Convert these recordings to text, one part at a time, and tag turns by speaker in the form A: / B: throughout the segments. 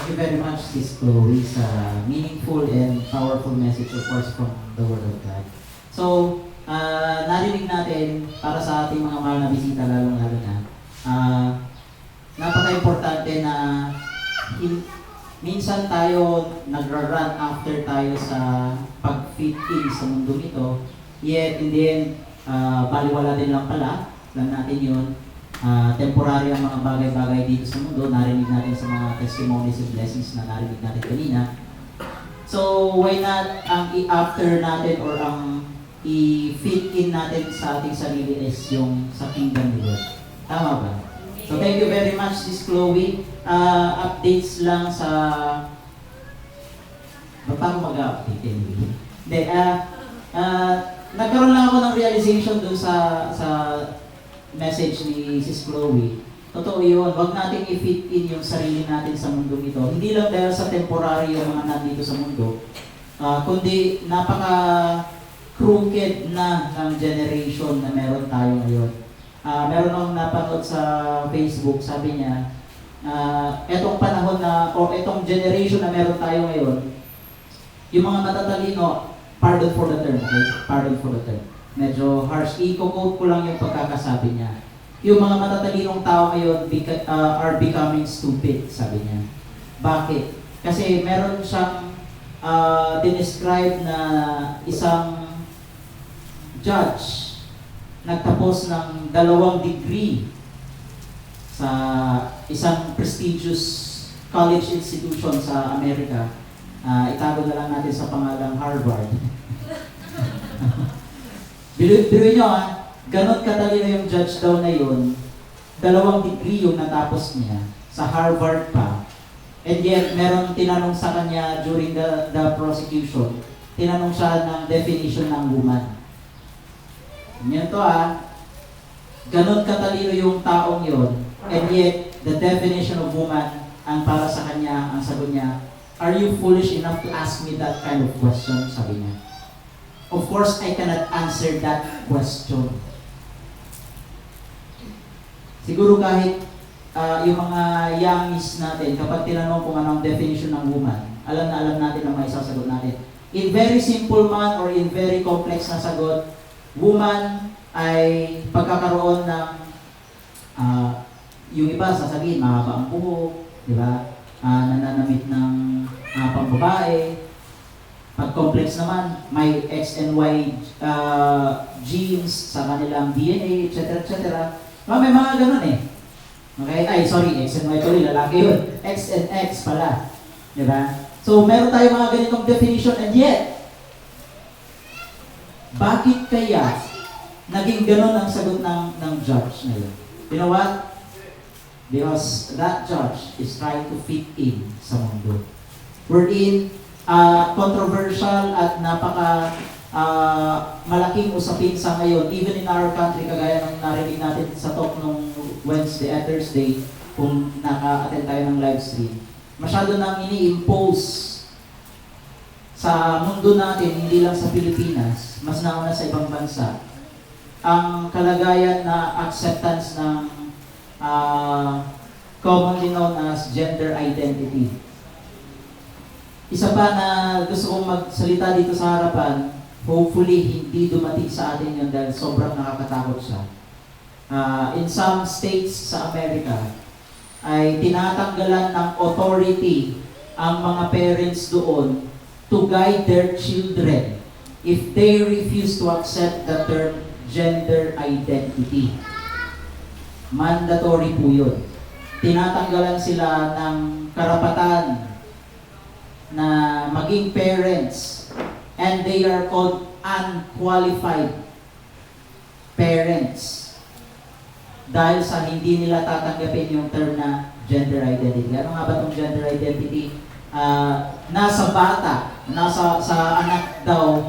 A: Thank you very much, Sis Chloe, sa meaningful and powerful message, of course, from the Word of God. So, narinig natin para sa ating mga mahal na bisita, lalong-lalo na, napaka-importante na minsan tayo nagra-run after tayo sa pag-fit in sa mundo nito, yet in the end, baliwala din lang pala, lang natin yun. Temporary ang mga bagay-bagay dito sa mundo, narinig natin sa mga testimonies and blessings na narinig natin kanina. So, why not ang i-after natin or ang i-fit in natin sa ating sarili is yung sa kingdom ni God. Tama ba? So, thank you very much, Sis Chloe. Updates lang sa... Paano mag-update anyway? Hindi, nagkaroon lang ako ng realization dun sa message ni Sis Chloe. Totoo yun, wag natin i-fit in yung sarili natin sa mundo nito. Hindi lang dahil sa temporary yung mga nandito sa mundo, kundi napaka-crooked na ng generation na meron tayo ngayon. Meron akong napanood sa Facebook, sabi niya, etong panahon na, o etong generation na meron tayo ngayon, yung mga matatalino, pardon for the term, okay? Pardon for the term. Medyo harsh. I-quote ko lang yung pagkakasabi niya. Yung mga matatalinong tao ngayon are becoming stupid, sabi niya. Bakit? Kasi meron siyang dinescribe na isang judge nagtapos ng 2 degree sa isang prestigious college institution sa Amerika. Itago na lang natin sa pangalang Harvard. Biruin nyo ganon katalino yung judge daw na yun, 2 degree yung natapos niya, sa Harvard pa. And yet, meron tinanong sa kanya during the prosecution, tinanong siya ng definition ng woman. Yan to ganon katalino yung taong yun, and yet, the definition of woman, ang para sa kanya, ang sagot niya, are you foolish enough to ask me that kind of question? Sabi niya. Of course, I cannot answer that question. Siguro kahit yung mga youngies natin, kapag tinanong kung anong definition ng woman, alam na alam natin ang may sasagot natin. In very simple man or in very complex na sagot, woman ay pagkakaroon ng, yung iba sasabihin, mahaba ang buhok, di ba? Nananamit ng pambabae. Pag complex naman, may X and Y genes sa kanilang DNA, etc. etc. May mga ganun eh. Okay? Ay, sorry, X and Y tuloy, lalaki yun. X and X pala. Diba? So, meron tayo mga ganitong definition, and yet, bakit kaya naging ganun ang sagot ng judge na yun? You know what? Because that judge is trying to fit in sa mundo. We're in controversial at napaka malaking usapin sa ngayon, even in our country, kagaya ng narinig natin sa talk nung Wednesday at Thursday, kung naka-attend tayo ng live stream. Masyado nang ini-impose sa mundo natin, hindi lang sa Pilipinas, mas nauna sa ibang bansa, ang kalagayan na acceptance ng commonly known as gender identity. Isa pa na gusto kong magsalita dito sa harapan, hopefully hindi dumating sa atin yun dahil sobrang nakakatakot siya. In some states sa Amerika, ay tinatanggalan ng authority ang mga parents doon to guide their children if they refuse to accept the term gender identity. Mandatory po yun. Tinatanggalan sila ng karapatan na maging parents, and they are called unqualified parents dahil sa hindi nila tatanggapin yung term na gender identity. Ano nga ba itong gender identity? Nasa bata, sa anak daw,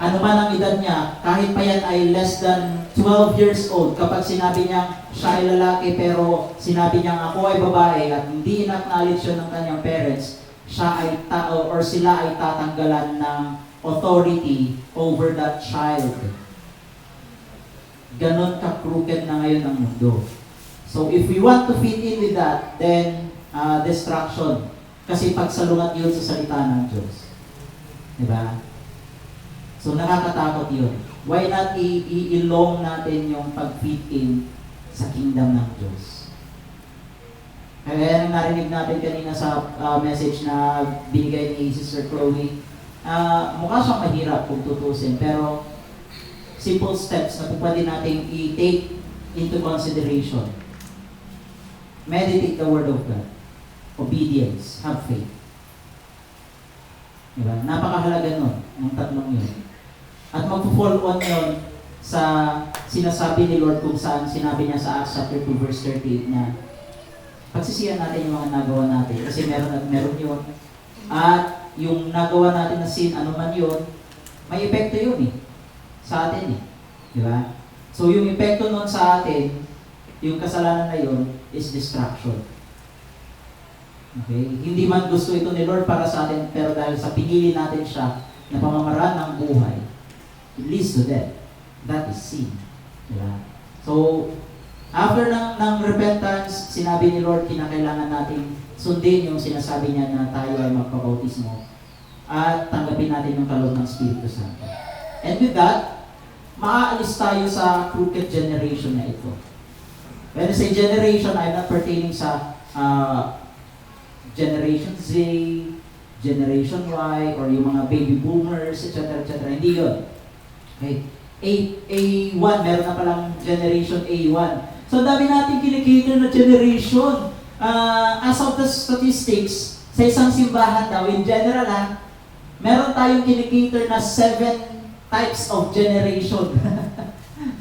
A: ano man ang edad niya, kahit pa yan ay less than 12 years old, kapag sinabi niya siya ay lalaki pero sinabi niya ako ay babae at hindi in-acknowledge yun ng kanyang parents, siya ay or sila ay tatanggalan ng authority over that child. Ganon ka-crooked na ngayon ang mundo. So if we want to fit in with that, then distraction. Kasi pagsalungat yun sa salita ng Diyos. Diba? So nakakatakot yun. Why not i-long natin yung pag-fit in sa kingdom ng Diyos? Kaya narinig natin kanina sa message na binigay ni Sister Chloe, mukha siyang mahirap kung tutusin, pero simple steps na pwede natin i-take into consideration. Meditate the Word of God. Obedience. Have faith. Diba? Napakahalaga nun, ng tatlong yun. At mag-fall on yun sa sinasabi ni Lord kung saan sinabi niya sa Acts chapter 2 verse 38 na pagsisiyan natin yung mga nagawa natin kasi meron at meron yun. At yung nagawa natin na sin, ano man yun, may epekto yun sa atin Diba? So yung epekto nun sa atin, yung kasalanan na yun, is distraction. Okay? Hindi man gusto ito ni Lord para sa atin, pero dahil sa pinili natin siya na pamamaraan ng buhay, it leads to death. That is sin. Diba? So, after ng repentance, sinabi ni Lord, kinakailangan natin sundin yung sinasabi niya na tayo ay magpabautismo at tanggapin natin yung kaloob ng Espiritu Santo. And with that, maaalis tayo sa crooked generation na ito. When I say generation, I'm not pertaining sa Generation Z, Generation Y, or yung mga baby boomers, etc. Hindi yun. Okay. A1, meron na palang Generation A1. So, dami natin kinikater na generation. As of the statistics, sa isang simbahan daw, in general meron tayong kinikater na 7 types of generation.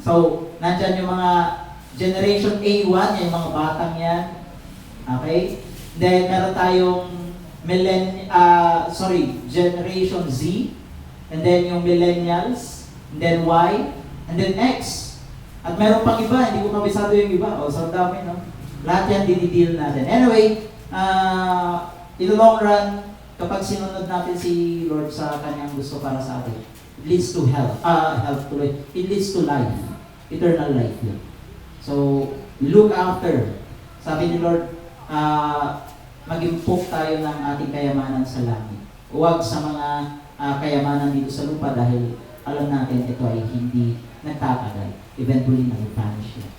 A: So, nandyan yung mga Generation A1, yung mga batang yan. Okay? Then, meron tayong Generation Z, and then yung Millennials, and then Y, and then X. At meron pang iba, hindi ko kabisado yung iba. So dami, no? Lahat yan dinideal natin. Anyway, in the long run, kapag sinunod natin si Lord sa kanyang gusto para sa atin, it leads to health. It leads to life. Eternal life yun. So, look after. Sabi ni Lord, mag-impok tayo ng ating kayamanan sa langit. Huwag sa mga kayamanan dito sa lupa dahil alam natin ito ay hindi nagtatagal. Eventually, nag-vanish yan.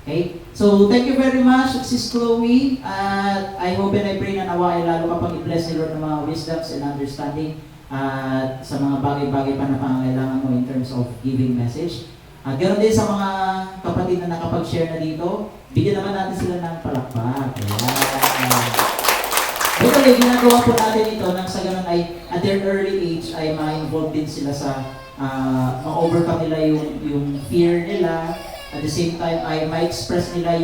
A: Okay? So, thank you very much, Sis Chloe. At I hope and I pray na nawa ay lalo kapag i-bless ni Lord ng mga wisdoms and understanding at sa mga bagay-bagay pa na pangangailangan mo in terms of giving message. At ganoon din sa mga kapatid na nakapag-share na dito, bigyan naman natin sila ng palakpak. Actually, ginagawa po natin ito nang sa ganun ay at their early age ay ma-involve din sila sa ma-overcome nila yung fear nila. At the same time ay ma-express nila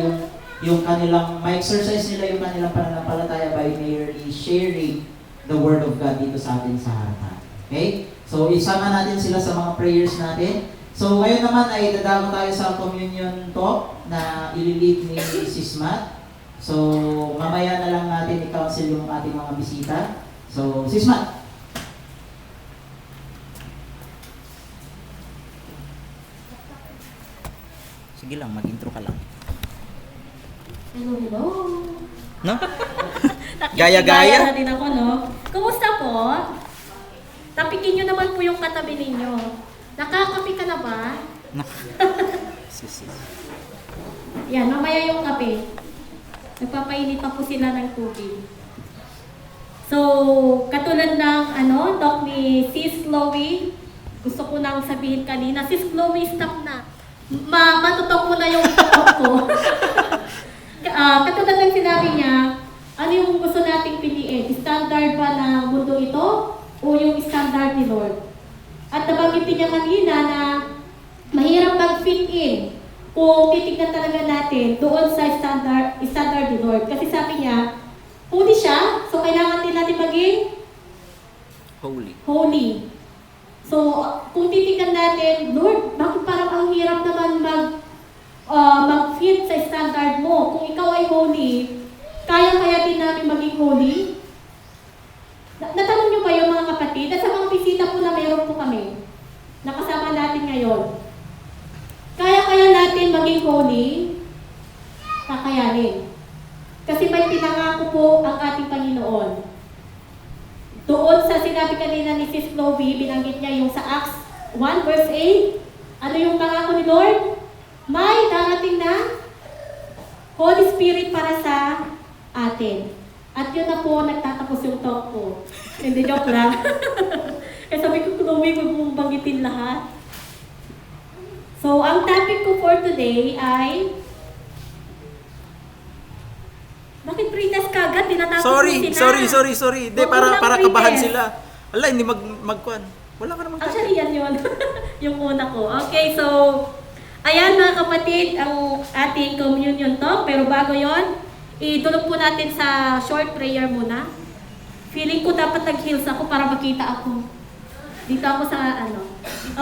A: yung kanilang, ma-exercise nila yung kanilang pananampalataya by merely sharing the Word of God dito sa atin sa harapan. Okay? So, isama natin sila sa mga prayers natin. So, ngayon naman ay dadako tayo sa communion talk na ililid ni Sis Matt. So, mamaya na lang natin i-counsel yung ating mga bisita. So, Sis Matt. Sige lang, mag-intro ka lang.
B: Hello.
A: No? Gaya-gaya?
B: Na din ako, no? Kumusta po? Tapikin nyo naman po yung katabi ninyo. Nakakapi ka na ba? Yan, mamaya yung kape. Nagpapainit pa po sila ng tubig. So, katulad ng talk ni Sis Chloe, gusto ko nang sabihin kanina, Sis Chloe, stop na. Matutok mo na yung talk ko. Katulad ng sinabi niya, ano yung gusto nating piliin? Standard ba na mundo ito o yung standard ni Lord? At nabanggit niya kanina na mahirap mag-fit in kung titignan talaga natin doon sa standard ni Lord. Kasi sabi niya, holy siya, so kailangan din natin maging holy. So, kung titignan natin, Lord, bakit parang ang hirap naman mag-fit sa standard mo? Kung ikaw ay holy, kaya din namin maging holy? Natanong niyo ba yung mga kapatid? At sa mga bisita po na mayroon po kami, nakasama natin ngayon. Kaya natin maging holy? Kakayanin. Kasi may pinangako po sabi kanina ni Sis Chloe, binanggit niya yung sa Acts 1 verse 8. Ano yung pangako ni Lord? May darating na Holy Spirit para sa atin. At yun na po, nagtatapos yung talk ko. Hindi, joke lang. Kaya sabi ko, Chloe, huwag mong banggitin lahat. So, ang topic ko for today ay... Bakit pritas ka agad? Tinatapos mo sila.
C: Sorry. Hindi,
B: Huwag mo lang
C: para kabahan
B: pretest.
C: sila. Ala, hindi magkuhan. Wala ka namang
B: Actually, yan yun. Yung una ko. Okay, so... Ayan mga kapatid, ang ating communion talk. Pero bago yon, idulog po natin sa short prayer muna. Feeling ko dapat nag-heels ako para makita ako. Dito ako sa ano.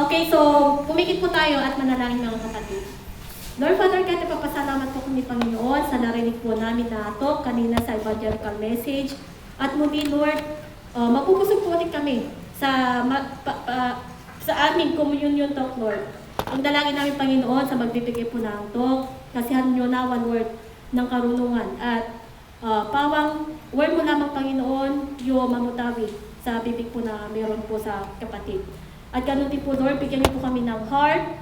B: Okay, so pumikit po tayo at manalangin mga kapatid. Lord Father God, napapasalamat po kami Panginoon sa narinig po namin na talk kanina sa evangelical message. At muli Lord, mapupusog po ulit kami sa aming communion talk Lord. Ang dalangin namin Panginoon sa magbibigay po ng talk, kasihan nyo na one word ng karunungan. At pawang word mo lamang Panginoon, yung mamutawi sa bibig po na meron po sa kapatid. At ganun din po Lord, bigyan niyo po kami ng heart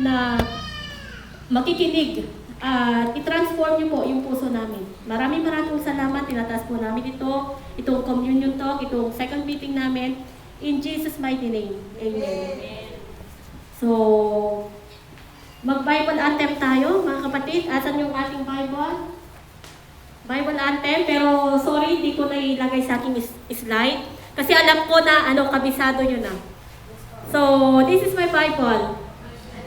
B: na makikinig at i-transform niyo po yung puso namin. Maraming salamat, tinataas po namin itong communion talk, itong second meeting namin. In Jesus' mighty name, Amen. So, mag-Bible anthem tayo, mga kapatid. Asan yung ating Bible? Bible anthem, pero sorry, di ko na ilagay sa aking slide. Kasi alam ko na, kabisado nyo na. So, this is my Bible.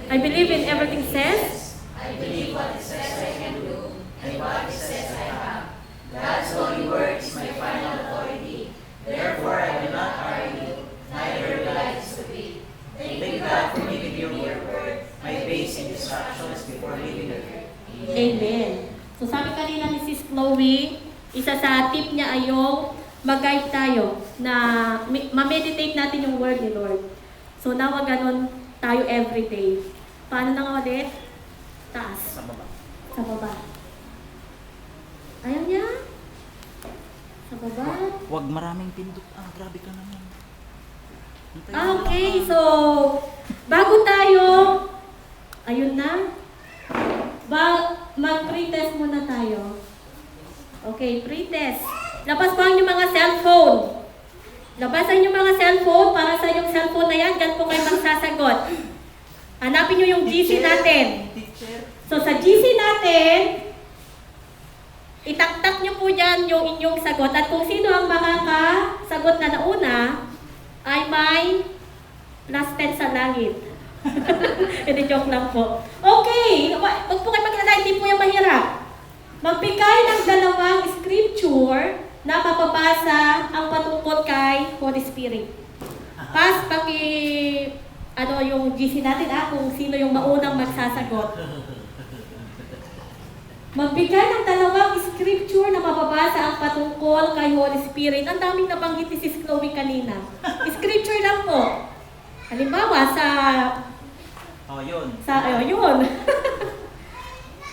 B: I believe in everything says.
D: I believe what it says I can do, and what it says I have. God's holy word is my final authority. Therefore, I will not argue, neither will I disobey. Thank God for giving me your word, my basic instructions before leaving the earth.
B: Amen. So sabi kanina ni Sis Chloe, isa sa tip niya ay yung mag-guide tayo na ma-meditate natin yung word ni Lord. So nawa ganon tayo everyday. Paano na nga ulit? Taas.
C: Sa baba.
B: Sa baba. Ayaw niya? Sa baba.
C: Wag maraming pindot. Grabe ka naman.
B: Okay, so bago tayo, ayun na. Mag-pretest muna tayo. Okay, pretest. Labas po ang inyong mga cellphone. Labasan yung mga cellphone para sa yung cellphone na yan, dyan po kayo magsasagot. Hanapin nyo yung GC natin. So sa GC natin, itaktak nyo po dyan yung inyong sagot. At kung sino ang makakasagot na nauna, ay may plus 10 sa langit. Hindi, joke lang po. Okay, wag po kayo mag-alala, hindi po yung mahirap. Magbigay ng dalawang scripture na mapapasa ang patungkol kay Holy Spirit. Yung GC natin kung sino yung maunang magsasagot. Magbigay ng dalawang scripture na mababasa ang patungkol kay Holy Spirit. Ang daming nabanggit ni Sis Chloe kanina. Scripture lang po. Halimbawa,
C: Yun.
B: yun.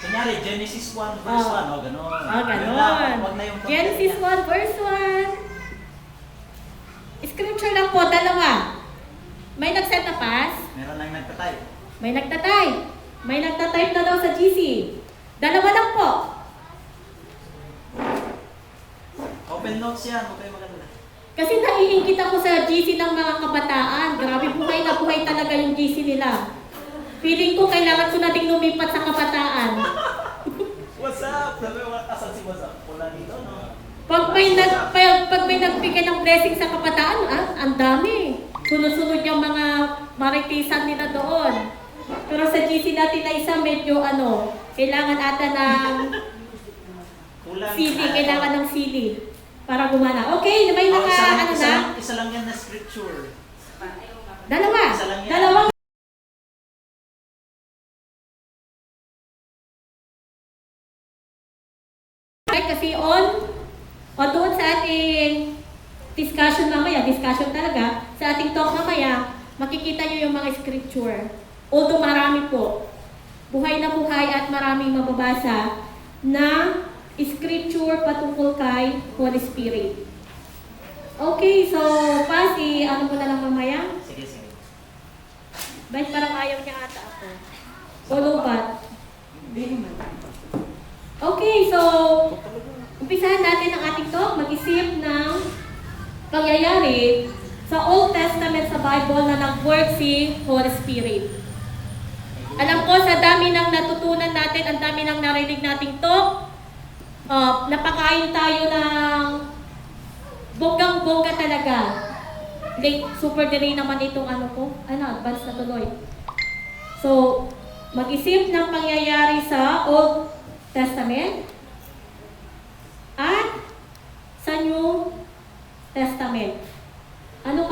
C: Kunyari, Genesis 1 verse 1. Ganon.
B: Ganon.
C: Wag na yung
B: Genesis 1 verse 1. Scripture lang po, dalawa. May nag-set na pass.
C: Meron lang nagtatay.
B: May nagtatype. May nagtatype na daw sa GC. Dalawa lang po.
C: Open notes yan. Huwag kayo maganda.
B: Kasi naiingkit ako sa GC ng mga kabataan. Grabe, buhay na buhay talaga yung GC nila. Feeling ko kailangan ko na ding lumipat sa kabataan.
C: What's up? Sabi mo, asan si what's up? Wala dito, no?
B: Pag may nagbigay ng blessing sa kabataan, ang dami. Sunod-sunod yung mga maritisan nila doon. Pero sa GC natin na isa, medyo kailangan ata ng
C: Kulang.
B: sili, kailangan ng sili para gumana. Okay, may
C: Isa lang yan na scripture.
B: Dalawa.
C: Isa lang yan.
B: Dalawang kasi doon sa ating discussion talaga, sa ating talk mamaya, makikita nyo yung mga scripture. Although marami po, buhay na buhay at maraming mababasa na scripture patungkol kay Holy Spirit. Okay, so Pasi, ano mo na lang mamaya?
C: Sige, sige.
B: Bakit parang ayaw niya ata ako? O lubat? Okay, so umpisahan natin ang ating talk, mag-isip ng pangyayari sa Old Testament sa Bible na nag-work si Holy Spirit. Alam ko sa dami ng natutunan natin, ang dami ng narinig nating talk, napakain tayo ng bonggang-bongga talaga. Like, super delay naman itong advance na tuloy. So, mag-isip ng pangyayari sa Old Testament at sa New Testament. Ano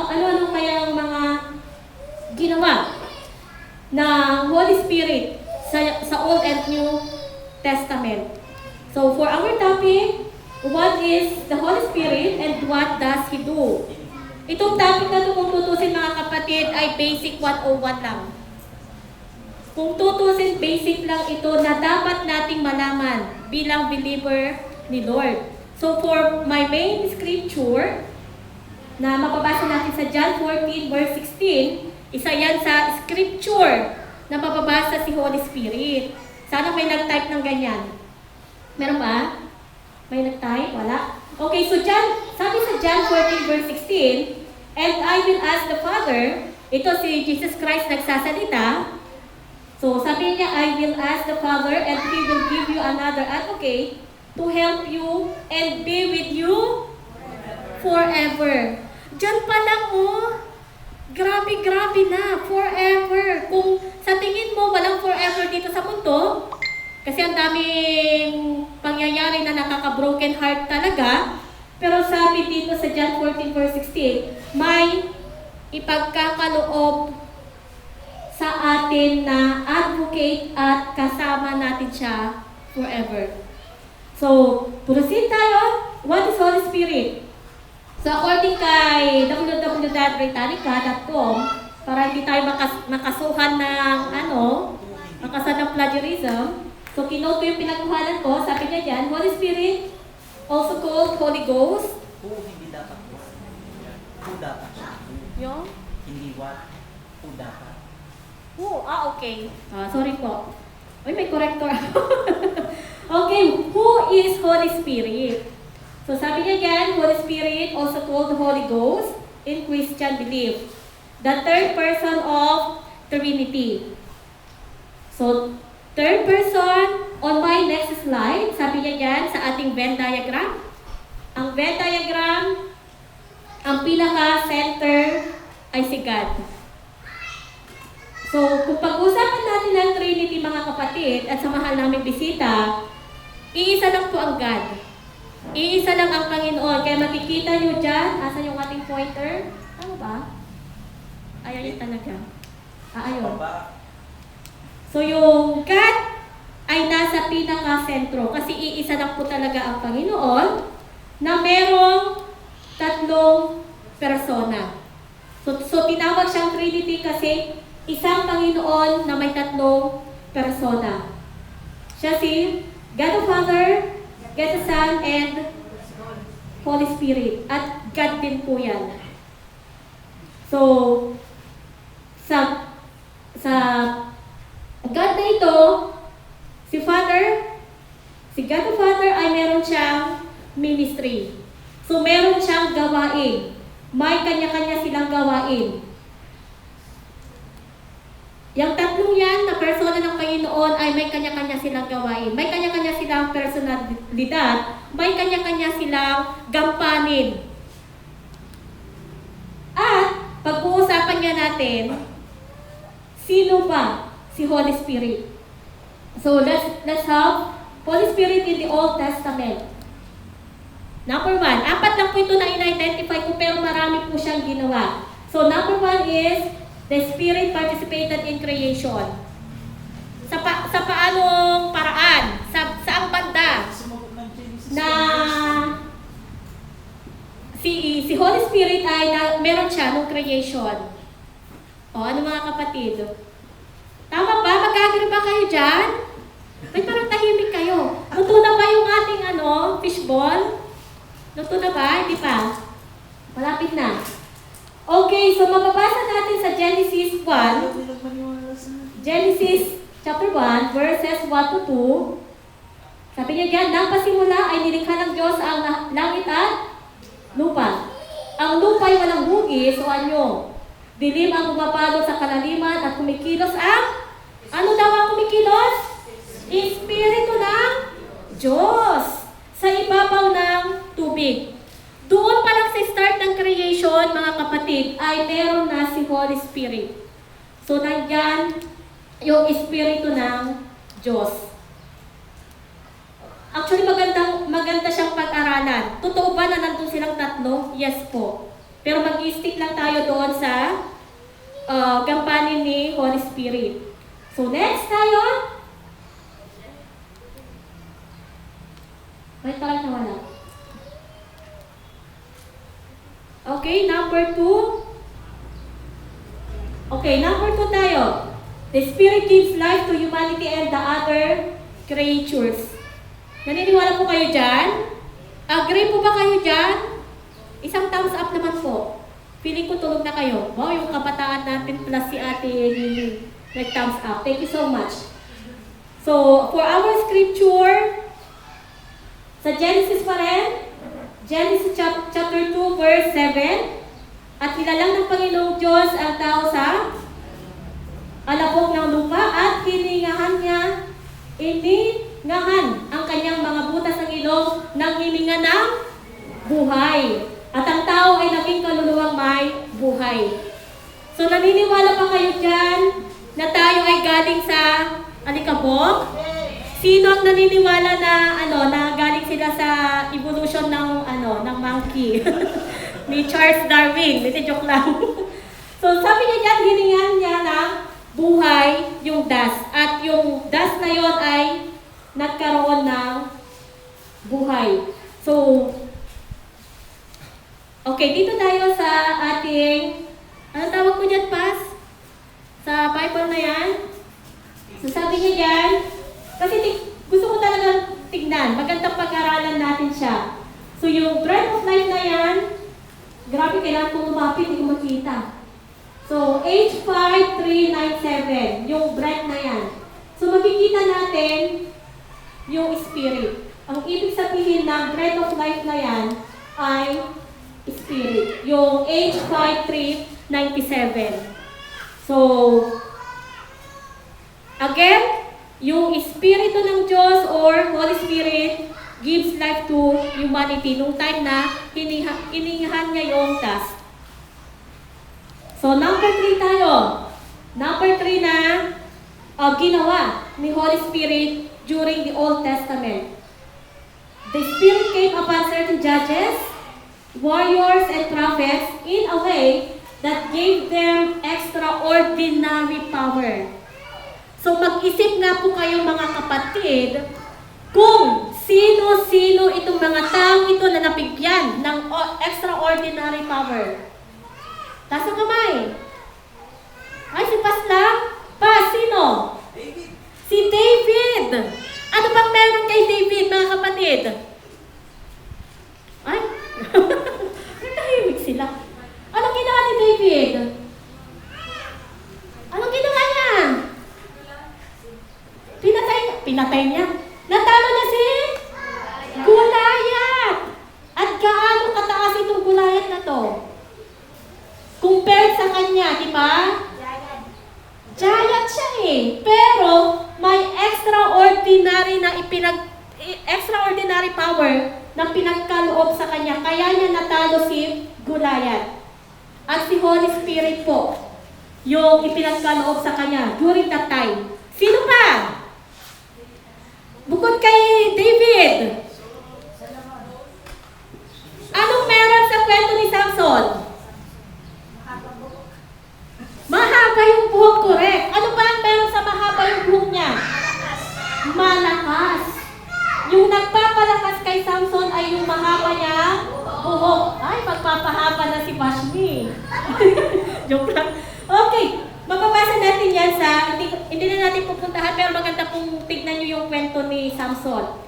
B: kaya ang mga ginawa ng Holy Spirit sa Old and New Testament? So, for our topic, what is the Holy Spirit and what does He do? Itong topic na ito, kung tutusin mga kapatid, ay basic 101 lang. Kung tutusin, basic lang ito na dapat nating malaman bilang believer ni Lord. So for my main scripture, na mapabasa natin sa John 14 verse 16, isa yan sa scripture na mapabasa si Holy Spirit. Sana may nag-type ng ganyan. Meron ba? May nag-type? Wala? Okay, so sabi sa John 14 verse 16, and I will ask the Father, ito si Jesus Christ nagsasalita. So sabi niya, I will ask the Father and He will give you another advocate to help you and be with you forever. Diyan pa lang grabe na, forever. Kung sa tingin mo walang forever dito sa mundo, kasi ang daming pangyayari na nakaka-broken heart talaga, pero sabi dito sa John 14 verse 16, may ipagkakaloob sa atin na advocate at kasama natin siya forever. So, proceed tayo. What is Holy Spirit? So, according kay www.britannica.com, para hindi tayo makasuhan ng makasan ng plagiarism, so kinote ko yung pinagkuhanan ko, sabi niya dyan, Holy Spirit, also called Holy Ghost.
C: Who hindi dapat po? Who dapat siya?
B: Yung?
C: Hindi what? Who dapat?
B: Okay. Sorry po. Uy, may corrector ako. Okay, who is Holy Spirit? So sabi niya dyan, Holy Spirit, also called Holy Ghost, in Christian belief. The third person of Trinity. So, third person, on my next slide, sabi niya dyan sa ating Venn diagram. Ang Venn diagram, ang pinaka-center ay si God. So, kung pag-usapan natin ng Trinity mga kapatid at sa mahal naming bisita, iisa lang po ang God. Iisa lang ang Panginoon. Kaya makikita nyo dyan, asan yung ating pointer? Ano ba? Ayun talaga. Ayun. So, yung God ay nasa pinaka-sentro kasi iisa lang po talaga ang Panginoon na merong tatlong persona. So tinawag siyang Trinity kasi isang Panginoon na may tatlong persona. Siya si God the Father, God the Son, and Holy Spirit. At God din po yan. So, sa God na ito, si God the Father ay meron siyang ministry. So, meron siyang gawain. May kanya-kanya silang gawain. Yung tatlong yan na persona ng Panginoon ay may kanya-kanya silang gawain. May kanya-kanya silang personalidad. May kanya-kanya silang gampanin. At pag-uusapan nga natin, sino ba si Holy Spirit? So let's have Holy Spirit in the Old Testament. Number 1, 4 lang po ito na in-identify ko pero marami po siyang ginawa. So number 1 is the Spirit participated in creation. Sa paanong paraan? Saang banda? Na si Holy Spirit ay meron siya nung creation. Ano mga kapatid? Tama ba? Mag-agree ba kayo dyan? Ay, parang tahimik kayo. Luto na ba yung ating fishball? Luto na ba? Hindi pa? Malapit na. Okay, so mababasa natin sa Genesis 1. Genesis chapter 1, verses 1 to 2. Sabi niya dyan, nang pasimula ay nilikha ng Diyos ang langit at lupa. Ang lupa ay walang hugis o anyo. Dilim ang bumabalo sa kalaliman at kumikilos ang... Ano daw ang kumikilos? Espiritu ng Diyos sa ibabaw ng tubig. Doon pa lang sa start ng creation, mga kapatid, ay meron na si Holy Spirit. So, nandyan yung Espiritu ng Diyos. Actually, maganda siyang pag-aralan. Totoo ba na nandun silang tatlo? Yes po. Pero mag-stick lang tayo doon sa gampanin ni Holy Spirit. So, next tayo. May parang nawala. Okay, number 2. Okay, number 2 tayo. The Spirit gives life to humanity and the other creatures. Naniniwala po kayo dyan? Agree po ba kayo dyan? Isang thumbs up naman po. Feeling ko tulog na kayo. Wow, yung kabataan natin plus si Ate Lily. Nag-thumbs up. Thank you so much. So, for our scripture, sa Genesis pa rin, Genesis chapter 2, verse 7, at nilalang ng Panginoong Diyos ang tao sa alabok ng lupa at hiningahan ang kanyang mga butas ng ilong ng hininga ng buhay. At ang tao ay naging kaluluwang may buhay. So naniniwala pa kayo dyan na tayo ay galing sa alikabok? Sino ang naniniwala na na galing sila sa evolution ng monkey? Ni Charles Darwin. Hindi, joke lang. So sabi niya dyan, hiningan niya ng buhay yung dust. At yung dust na yon ay nagkaroon ng buhay. So, okay, dito tayo sa ating, ano tawag ko dyan, Pas? Sa Bible na yan. So sabi niya dyan, kasi gusto ko talagang tignan, magandang pag-aralan natin siya. So yung bread of life na yan, grabe, kailangan kong lumapit, hindi ko makita. So, H5397, yung bread na yan. So, makikita natin yung spirit. Ang ibig sabihin ng bread of life na yan ay spirit. Yung H5397. So, again, yung Espiritu ng Diyos or Holy Spirit gives life to humanity nung time na hiningahan niya yung dust. So, number 3 tayo. Number 3 na ginawa ni Holy Spirit during the Old Testament. The Spirit came upon certain judges, warriors, and prophets in a way that gave them extraordinary power. So, mag-isip nga po kayo mga kapatid kung sino-sino itong mga taong ito na nabigyan ng extraordinary power. Taas ang kamay. Ay, si Pas lang? Pas, sino?
C: David.
B: Si David. Ano bang meron kay David, mga kapatid? Ay, natahimik sila. Anong ginawa ni David? Anong ginawa niya? Pinatay niya. Natalo niya si Goliath. At gaano kataas itong Goliath na to? Compared sa kanya, di ba? Giant siya eh. Pero may extraordinary power na pinagkaloob sa kanya. Kaya niya natalo si Goliath. At si Holy Spirit po, yung ipinagkaloob sa kanya during that time. Sino pa? Bukod kay David. Anong meron sa kwento ni Samson? Mahaba yung buhok, correct. Ano ba ang meron sa mahaba yung buhok niya? Malakas. Yung nagpapalakas kay Samson ay yung mahaba niya buhok. Ay, magpapahaba na si Bashmi. Joke lang. Okay, mababasa natin yan sa, hindi na natin pupuntahan, pero maganda pong tignan nyo yung kwento ni Samson.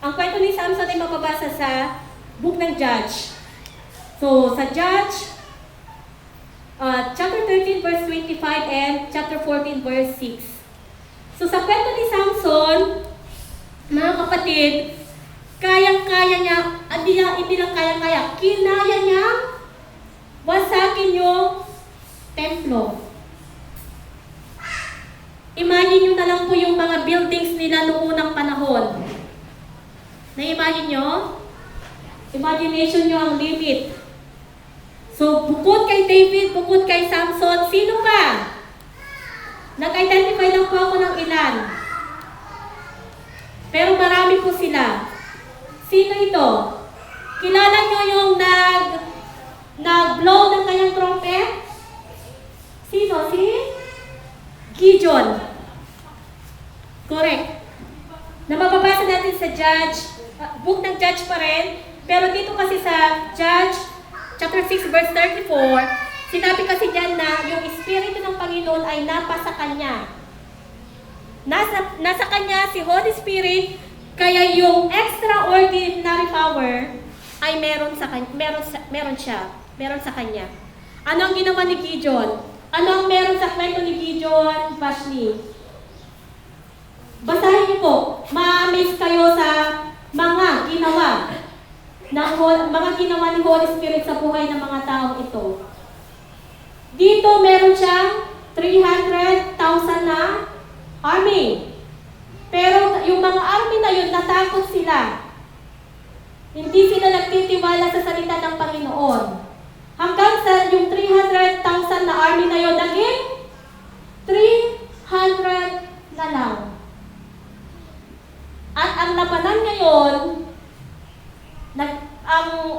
B: Ang kwento ni Samson ay mababasa sa Book ng Judge. So, sa Judge, chapter 13 verse 25 and chapter 14 verse 6. So, sa kwento ni Samson, mga kapatid, kayang-kaya niya, hindi lang kayang-kaya, kinaya niya wasakin yung templo. Imagine nyo na lang po yung mga buildings nila noong unang panahon. Na-imagine nyo? Imagination nyo ang limit. So, bukod kay David, bukod kay Samson, sino pa? Nag-identify lang po ako ng ilan. Pero marami po sila. Sino ito? Kilala nyo yung nag-blow ng kanyang trumpet? Sino? Si Gideon. Correct. Na mababasa natin sa Judge, book ng Judge pa rin, pero dito kasi sa Judge, chapter 6, verse 34, sinabi kasi dyan na yung Espiritu ng Panginoon ay napasa kanya. Nasa kanya si Holy Spirit, kaya yung extraordinary power ay meron sa kanya. Ano ang ginawa ni Gideon? Ano ang meron sa kwento ni Gideon, Vashni? Basahin niyo po. Ma-amaze kayo sa mga ginawa ni Holy Spirit sa buhay ng mga taong ito. Dito meron siyang 300,000 na army. Pero yung mga army na yun, natakot sila. Hindi sila nagtitiwala sa salita ng Panginoon. Hanggang sa yung 300,000 na army na yun, naging 300 na lang. At ang labanan ngayon,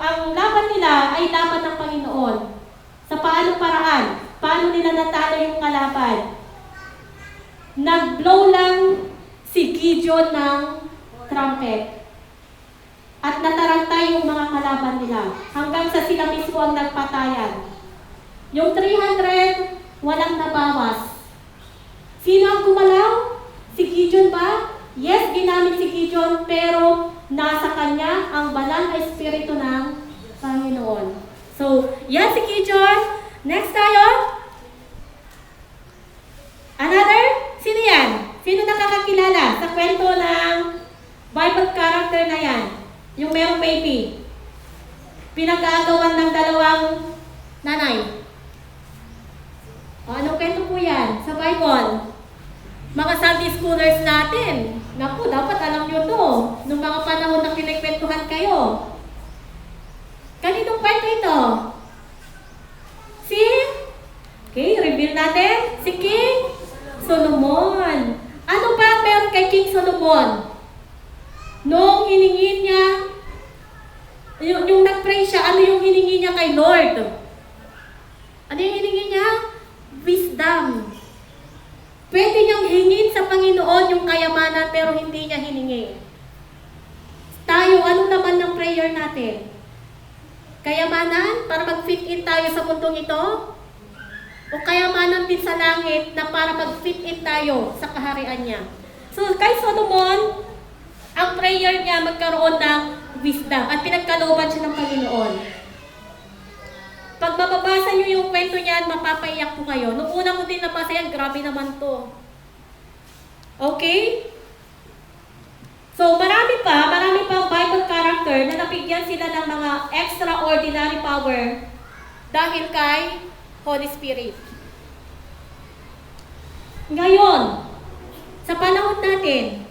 B: ang laban nila ay laban ng Panginoon. Sa paanong paraan? Paano nila natalo yung kalaban? Nag-blow lang si Gideon ng trumpet. At natarantay yung mga kalaban nila. Hanggang sa sila mismo ang nagpatayan. Yung 300, walang nabawas. Sino ang gumalaw? Si Gideon ba? Yes, ginamit si Gideon, pero nasa kanya ang banal na espiritu ng Panginoon. So, yan si Gideon. Next tayo. Another? Sino yan? Sino nakakakilala sa kwento ng Bible character na yan? Yung merong baby. Pinag-aagawan ng dalawang nanay. O, anong kwento po yan sa Bible? Mga Sunday schoolers natin. Naku, dapat alam nyo to. Nung mga panahon na pinagkwentuhan kayo. Kaninong kwento ito? Okay, reveal natin. Si King Solomon. Ano ba meron kay King Solomon? Nung hiningi niya, yung nag-pray siya, ano yung hiningi niya kay Lord? Ano yung hiningi niya? Wisdom. Pwede niyang hingin sa Panginoon yung kayamanan pero hindi niya hiningi. Tayo, ano naman ng prayer natin? Kayamanan para mag-fit in tayo sa mundong ito? O kayamanan din sa langit na para mag-fit in tayo sa kaharian niya? So, kay Solomon, ang prayer niya magkaroon ng wisdom at pinagkalooban siya ng Panginoon. Pag mababasa niyo yung kwento niyan, mapapaiyak po kayo. Nung una ko din nabasa yan, grabe naman to. Okay? So, marami pang Bible character na nabigyan sila ng mga extraordinary power dahil kay Holy Spirit. Ngayon, sa panahon natin,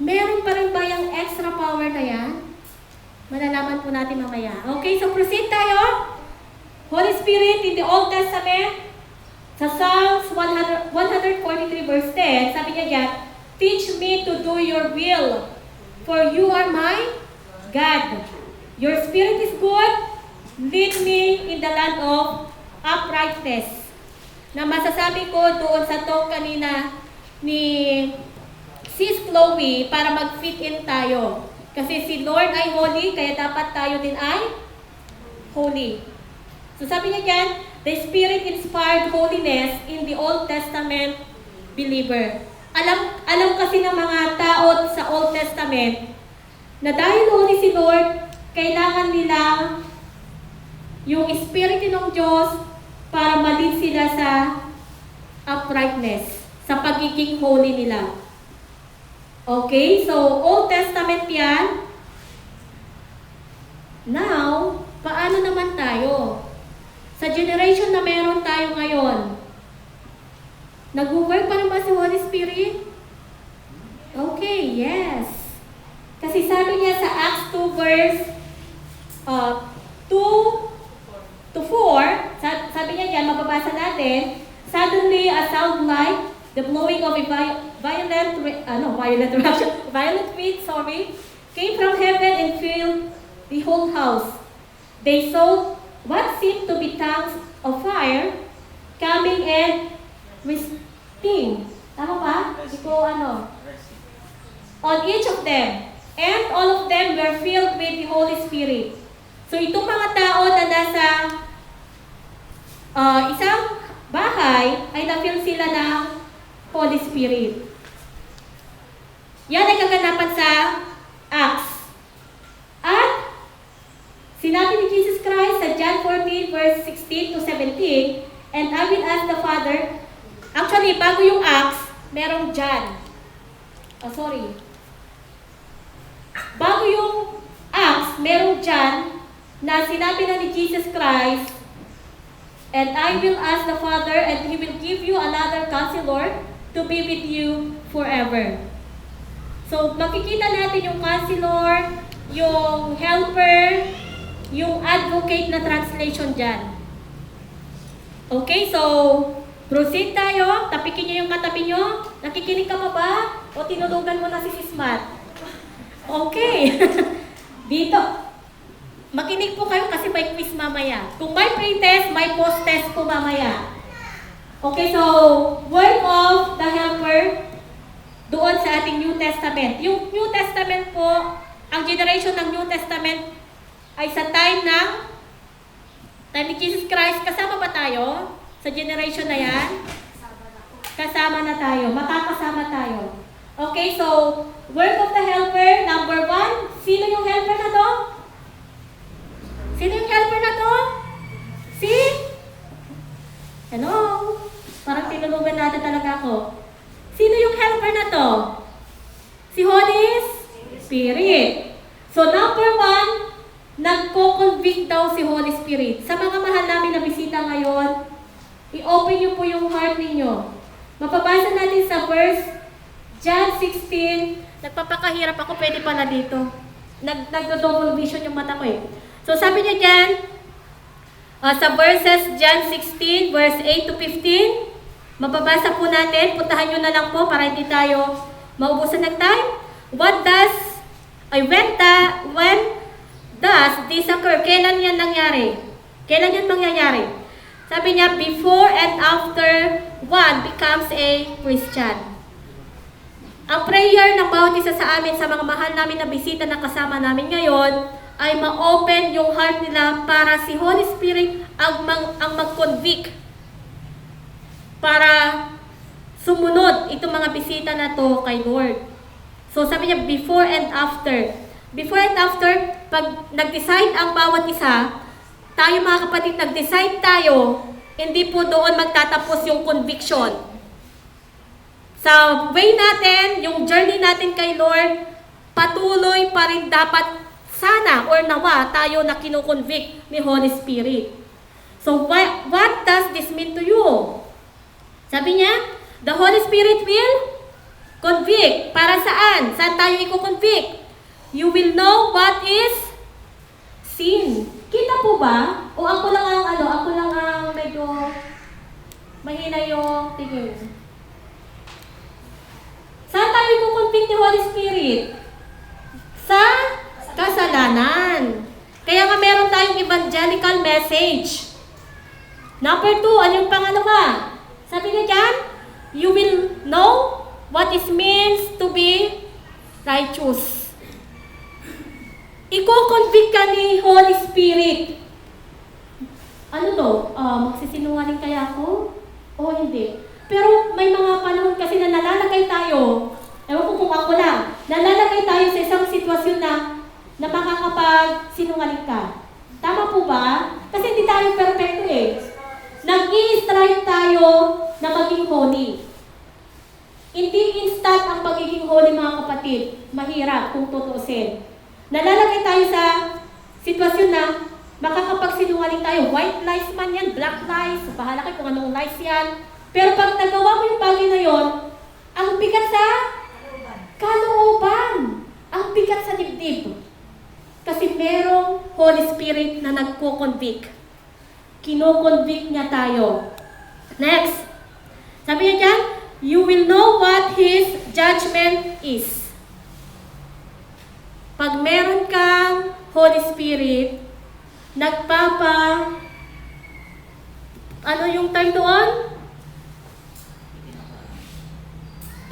B: meron pa rin ba yung extra power na yan? Malalaman po natin mamaya. Okay, so proceed tayo. Holy Spirit in the Old Testament, sa Psalms 143 verse 10, sabi niya dyan, teach me to do your will, for you are my God. Your spirit is good, lead me in the land of uprightness. Na masasabi ko doon sa talk kanina ni Sis Chloe para mag-fit in tayo. Kasi si Lord ay holy, kaya dapat tayo din ay holy. So sabi niya dyan, the Spirit-inspired holiness in the Old Testament believer. Alam kasi ng mga tao sa Old Testament na dahil holy si Lord, kailangan nila yung Espiritu ng Diyos para malin sila sa uprightness, sa pagiging holy nila. Okay, so Old Testament yan. Now, paano naman tayo? Sa generation na meron tayo ngayon, nag-work pa naman si Holy Spirit? Okay, yes. Kasi sabi niya sa Acts 2 verse 2 to 4, sabi niya dyan, mababasa natin, suddenly a sound like the blowing of a violent wind, came from heaven and filled the whole house. They saw what seemed to be tongues of fire coming and resting. Tama ba? Hindi ko on each of them. And all of them were filled with the Holy Spirit. So itong mga tao na nasa isang bahay ay na-fill sila ng Holy Spirit. Yan ay kaganapan sa Acts. At sinabi ni Jesus Christ sa John 14 verse 16 to 17, and I will ask the Father, actually bago yung Acts, merong John. Bago yung Acts, merong John na sinabi na ni Jesus Christ, and I will ask the Father, and He will give you another counselor to be with you forever. So, makikita natin yung counselor, yung helper, yung advocate na translation dyan. Okay, so, proceed tayo. Tapikin nyo yung katabi nyo. Nakikinig ka pa ba? O tinulugan mo na si Sis Matt? Okay. Dito. Makinig po kayo kasi may quiz mamaya. Kung may pre-test, may post-test po mamaya. Okay, so, word of the helper doon sa ating New Testament. Yung New Testament po, ang generation ng New Testament ay sa time ni Jesus Christ. Kasama ba tayo sa generation na yan? Kasama na tayo. Makakasama tayo. Okay, so, word of the helper, number 1. Sino yung helper na to? Sino yung helper na to? Hello? Parang tinulugan natin talaga ako. Sino yung helper na to? Si Holy Spirit. So, number 1, nagko-convict daw si Holy Spirit. Sa mga mahal namin na bisita ngayon, i-open niyo po yung heart ninyo. Mapabasa natin sa verse John 16. Nagpapakahirap ako, pwede pala dito. Nag-double vision yung mata ko eh. So sabi niya dyan, sa verses John 16, verse 8 to 15, mapabasa po natin, puntahan nyo na lang po para hindi tayo maubusan ng time. When does this occur? Kailan yan nangyari? Kailan yan mangyayari? Sabi niya, before and after one becomes a Christian. Ang prayer ng bawat isa sa amin, sa mga mahal namin na bisita na kasama namin ngayon, ay ma-open yung heart nila para si Holy Spirit ang mag-convict. Para sumunod itong mga bisita na to kay Lord. So sabi niya, before and after. Before and after, pag nag-decide ang bawat isa, tayo mga kapatid, nag-decide tayo, hindi po doon magtatapos yung conviction. Sa way natin, yung journey natin kay Lord, patuloy pa rin dapat sana or nawa tayo na kinukonvict ni Holy Spirit. So what does this mean to you? Sabi niya, the Holy Spirit will convict. Para saan? Saan tayo i-convict? You will know what is sin. Kita po ba? O ako lang ang medyo mahina yung tingin. Saan tayo i-convict ni Holy Spirit? Sa kasalanan. Kaya nga meron tayong evangelical message. Number 2, ano yung pangalawa? Sabi niya dyan, you will know what it means to be righteous. Iko-convict ka ni Holy Spirit. Ano to? Magsisinungaling kaya ako? O hindi? Pero may mga panahon kasi na nalalagay tayo, ewan ko kung ako lang, nalalagay tayo sa isang sitwasyon na makakapag-sinungaling ka. Tama po ba? Kasi hindi tayo perfecto eh. Nag-i-strive tayo na maging holy. Hindi instant ang pagiging holy, mga kapatid. Mahirap kung tutuusin. Nalalagay tayo sa sitwasyon na makakapagsinungaling tayo. White lies man yan, black lies, bahala kayo kung anong lies yan. Pero pag nagawa mo yung bagay na yon, ang bigat sa kalooban. Ang bigat sa dibdib. Kasi merong Holy Spirit na nagko-convict. Kino-convict niya tayo. Next. Sabi niya dyan, you will know what His judgment is. Pag meron kang Holy Spirit, ano yung term doon?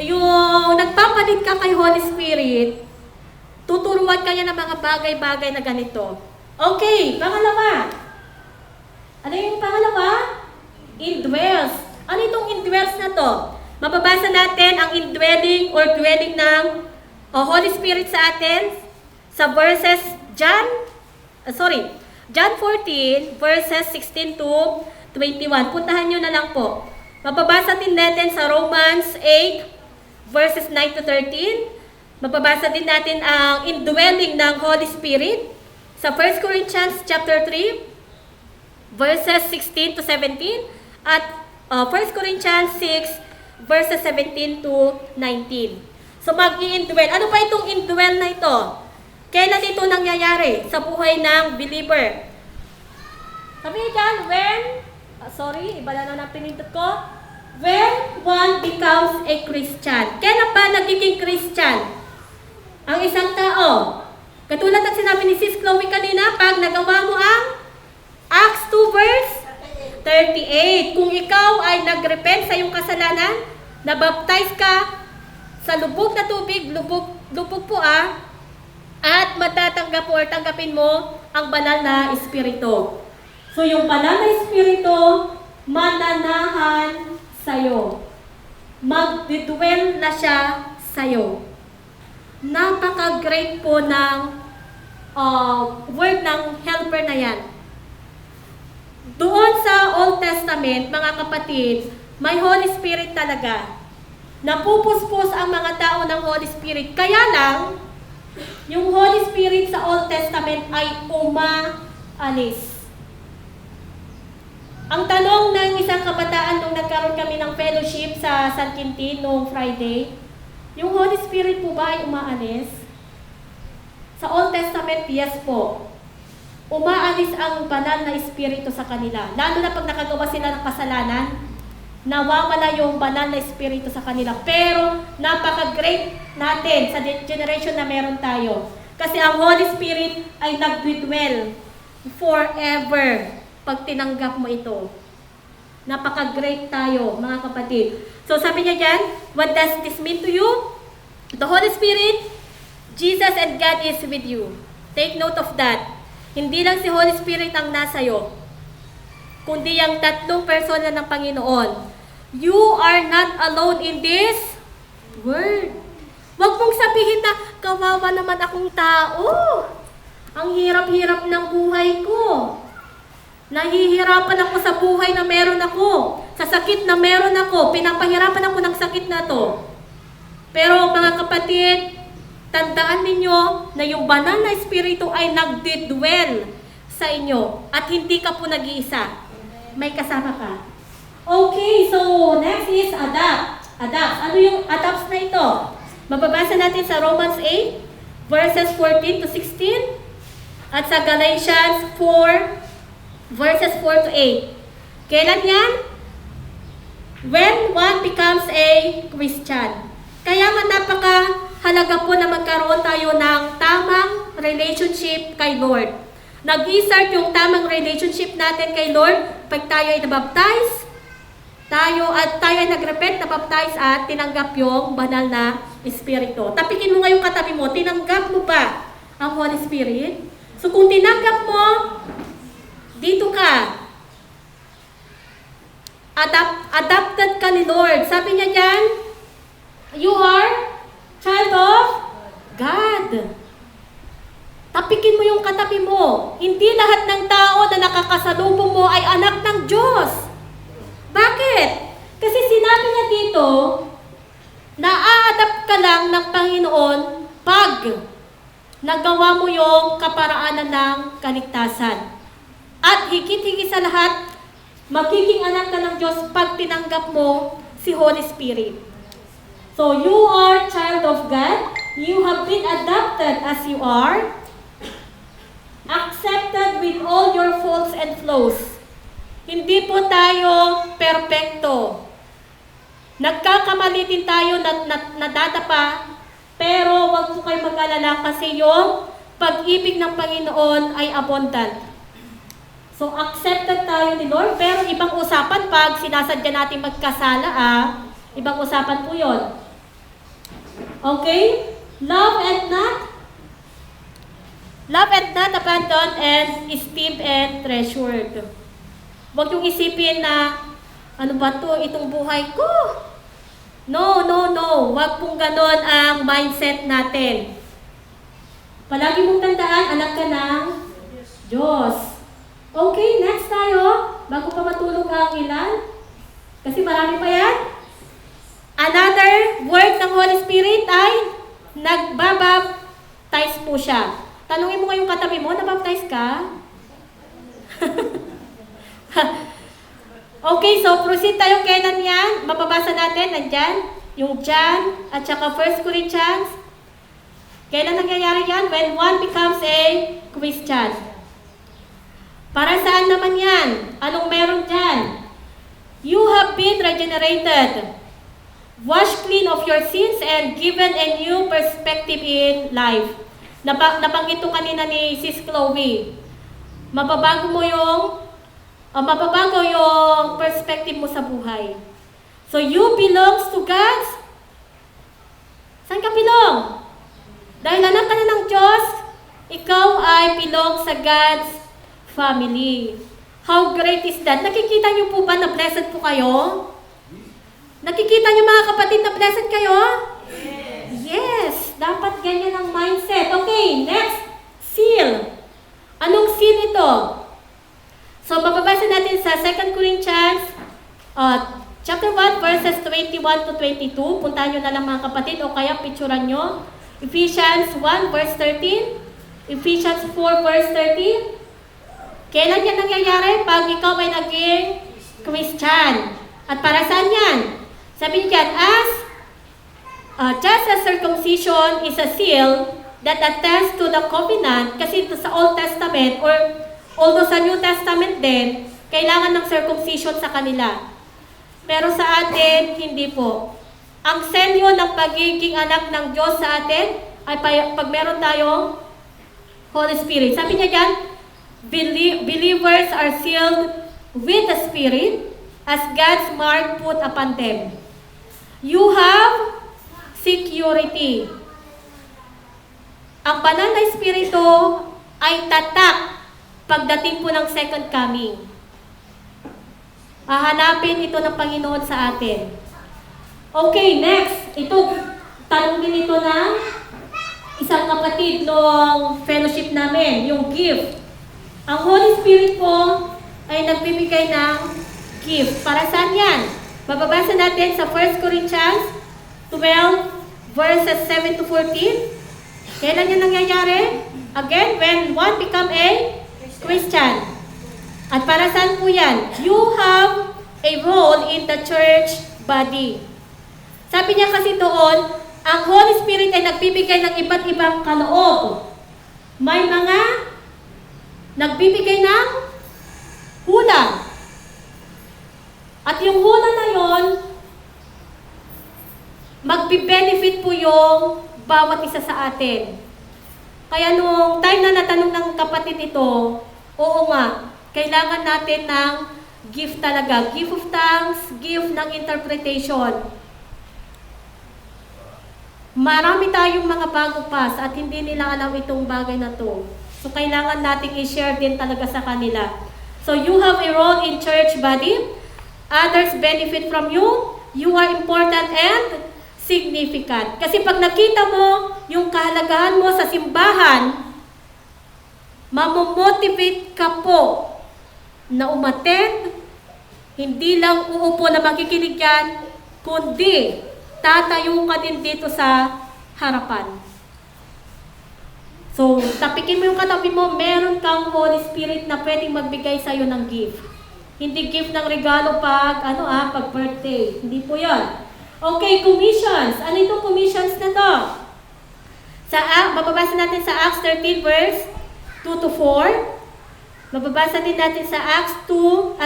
B: Yung nagpapalit ka kay Holy Spirit, tuturuan ka niya ng mga bagay-bagay na ganito. Okay, pangalawa. Ano yung pangalawa? Indwells. Ano itong indwells na to? Mababasa natin ang indwelling or dwelling ng Holy Spirit sa atin sa verses John 14, verses 16 to 21. Puntahan nyo na lang po. Mababasa din natin sa Romans 8, verses 9 to 13. Mababasa din natin ang indwelling ng Holy Spirit sa 1 Corinthians chapter 3, verses 16 to 17. At 1 Corinthians 6, verses 17 to 19. So mag-i-indwell. Ano pa itong indwell na ito? Kailan ito nangyayari sa buhay ng believer? Sabi niya dyan, iba na ang pinindot ko. When one becomes a Christian. Kailan ba nagiging Christian ang isang tao? Katulad ng sinabi ni Sis Chloe kanina, pag nagawa mo ang Acts 2 verse 38. Kung ikaw ay nagrepent sa iyong kasalanan, nabaptize ka sa lubog na tubig, lubog po at matatanggap or tanggapin mo ang banal na Espiritu. So yung banal na Espiritu, mananahan sa'yo. Magdidwell na siya sa'yo. Napaka-great po ng word ng helper na yan. Doon sa Old Testament, mga kapatid, may Holy Spirit talaga. Napupuspos ang mga tao ng Holy Spirit. Kaya lang, yung Holy Spirit sa Old Testament ay umaalis. Ang tanong ng isang kabataan nung nagkaroon kami ng fellowship sa San Quintin noong Friday, yung Holy Spirit po ba ay umaalis? Sa Old Testament, yes po. Umaalis ang banal na Espiritu sa kanila. Lalo na pag nakagawa sila ng kasalanan, nawawala yung banal na Espiritu sa kanila. Pero napaka-great natin sa generation na meron tayo. Kasi ang Holy Spirit ay nag-dwell forever pag tinanggap mo ito. Napaka-great tayo, mga kapatid. So sabi niya dyan, what does this mean to you? The Holy Spirit, Jesus and God is with you. Take note of that. Hindi lang si Holy Spirit ang nasayo, kundi ang tatlong persona ng Panginoon. You are not alone in this world. Huwag mong sabihin na, kawawa naman akong tao. Ang hirap-hirap ng buhay ko. Nahihirapan ako sa buhay na meron ako. Sa sakit na meron ako. Pinapahirapan ako ng sakit na to. Pero mga kapatid, tandaan ninyo na yung banal na Espiritu ay nagdidwell sa inyo. At hindi ka po nag-iisa. May kasama ka. Okay, so next is adapt. Adapt. Ano yung adapts na ito? Mababasa natin sa Romans 8, verses 14 to 16. At sa Galatians 4, verses 4 to 8. Kailan yan? When one becomes a Christian. Kaya nga napaka-halaga po na magkaroon tayo ng tamang relationship kay Lord. Nag-i-start yung tamang relationship natin kay Lord pag tayo ay nabaptize, tayo ay nagrepent, nabaptize at tinanggap yung banal na Espiritu. Tapikin mo ngayong katabi mo, tinanggap mo ba ang Holy Spirit? So kung tinanggap mo, dito ka. Adopted ka ni Lord. Sabi niya dyan, you are child of God. Tapikin mo yung katabi mo. Hindi lahat ng tao na nakakasalubong mo ay anak ng Diyos. Bakit? Kasi sinabi niya dito, na-a-adapt ka lang ng Panginoon pag nagawa mo yung kaparaanan ng kaligtasan. At higit-higit sa lahat, magiging anak ka ng Diyos pag tinanggap mo si Holy Spirit. So, you are child of God. You have been adopted as you are. Accepted with all your faults and flaws. Hindi po tayo perpekto. Nagkakamali din tayo, nadadapa, pero wag po kayo mag-alala kasi yung pag-ibig ng Panginoon ay abundant. So, accepted tayo ni Lord, pero ibang usapan pag sinasadya natin magkasala, ibang usapan po yun. Okay? Love and not abandoned and esteemed and treasured. Huwag yung isipin na, ano ba to, itong buhay ko? No. Huwag pong ganon ang mindset natin. Palagi mong tandaan, anak ka ng Diyos. Okay, next tayo. Bago pa matulog ang ilan. Kasi marami pa yan. Another word ng Holy Spirit ay nagbabaptize po siya. Tanungin mo ngayong katabi mo, nabaptize ka? Okay, so proceed tayo kailan yan. Mapabasa natin, nandyan. Yung John at saka 1 Corinthians. Kailan nangyayari yan? When one becomes a Christian. Para saan naman yan? Anong meron dyan? You have been regenerated, washed clean of your sins, and given a new perspective in life. Nabanggit to kanina ni Sis Chloe. Mababago yung perspective mo sa buhay. So you belongs to God. Saan ka belong? Dahil anak ka na ng Diyos, ikaw ay belong sa God's family. How great is that? Nakikita niyo po ba na blessed po kayo? Nakikita niyo mga kapatid na blessed kayo? Yes, dapat ganyan ang mindset. Okay, next, seal. Anong seal ito? So, mababasa natin sa 2 Corinthians chapter 1, verses 21 to 22. Puntahan nyo na lang mga kapatid o kaya picturean nyo. Ephesians 1, verse 13. Ephesians 4, verse 13. Kailan yan nangyayari? Pag ikaw ay naging Christian. At para saan yan? Sabi niya, just as circumcision is a seal that attests to the covenant, kasi sa Old Testament, or although sa New Testament din, kailangan ng circumcision sa kanila. Pero sa atin, hindi po. Ang senyo ng pagiging anak ng Diyos sa atin ay pag meron tayong Holy Spirit. Sabi niya dyan, believers are sealed with the Spirit as God's mark put upon them. You have security. Ang banal na Espiritu ay tatak pagdating po ng second coming. Hahanapin ito ng Panginoon sa atin. Okay, next. Ito, tanong din ito ng isang kapatid noong fellowship namin, yung gift. Ang Holy Spirit po ay nagbibigay ng gift. Para saan yan? Mababasa natin sa 1 Corinthians 12, verses 7 to 14. Kailan yan nangyayari? Again, when one become a Christian. At para saan po yan? You have a role in the church body. Sabi niya kasi doon, ang Holy Spirit ay nagbibigay ng iba't ibang kaloob. May mga nagbibigay ng hula. At yung hula na yon, magbi-benefit po yung bawat isa sa atin. Kaya nung time na natanong ng kapatid ito, oo nga, kailangan natin ng gift talaga. Gift of tongues, gift ng interpretation. Marami tayong mga bago pass at hindi nila alam itong bagay na to. So, kailangan nating i-share din talaga sa kanila. So, you have a role in church body. Others benefit from you. You are important and significant. Kasi pag nakita mo yung kahalagahan mo sa simbahan, Mamomotivate ka po na umattend, hindi lang uupo na makikinig yan, kundi tatayo ka din dito sa harapan. So, tapikin mo yung katabi mo, meron kang Holy Spirit na pwedeng magbigay sa'yo ng gift. Hindi gift ng regalo pag birthday. Hindi po yan. Okay, commissions. Ano itong commissions na to? Mababasa natin sa Acts 13 verse 2 to 4. Mababasa din natin sa Acts 20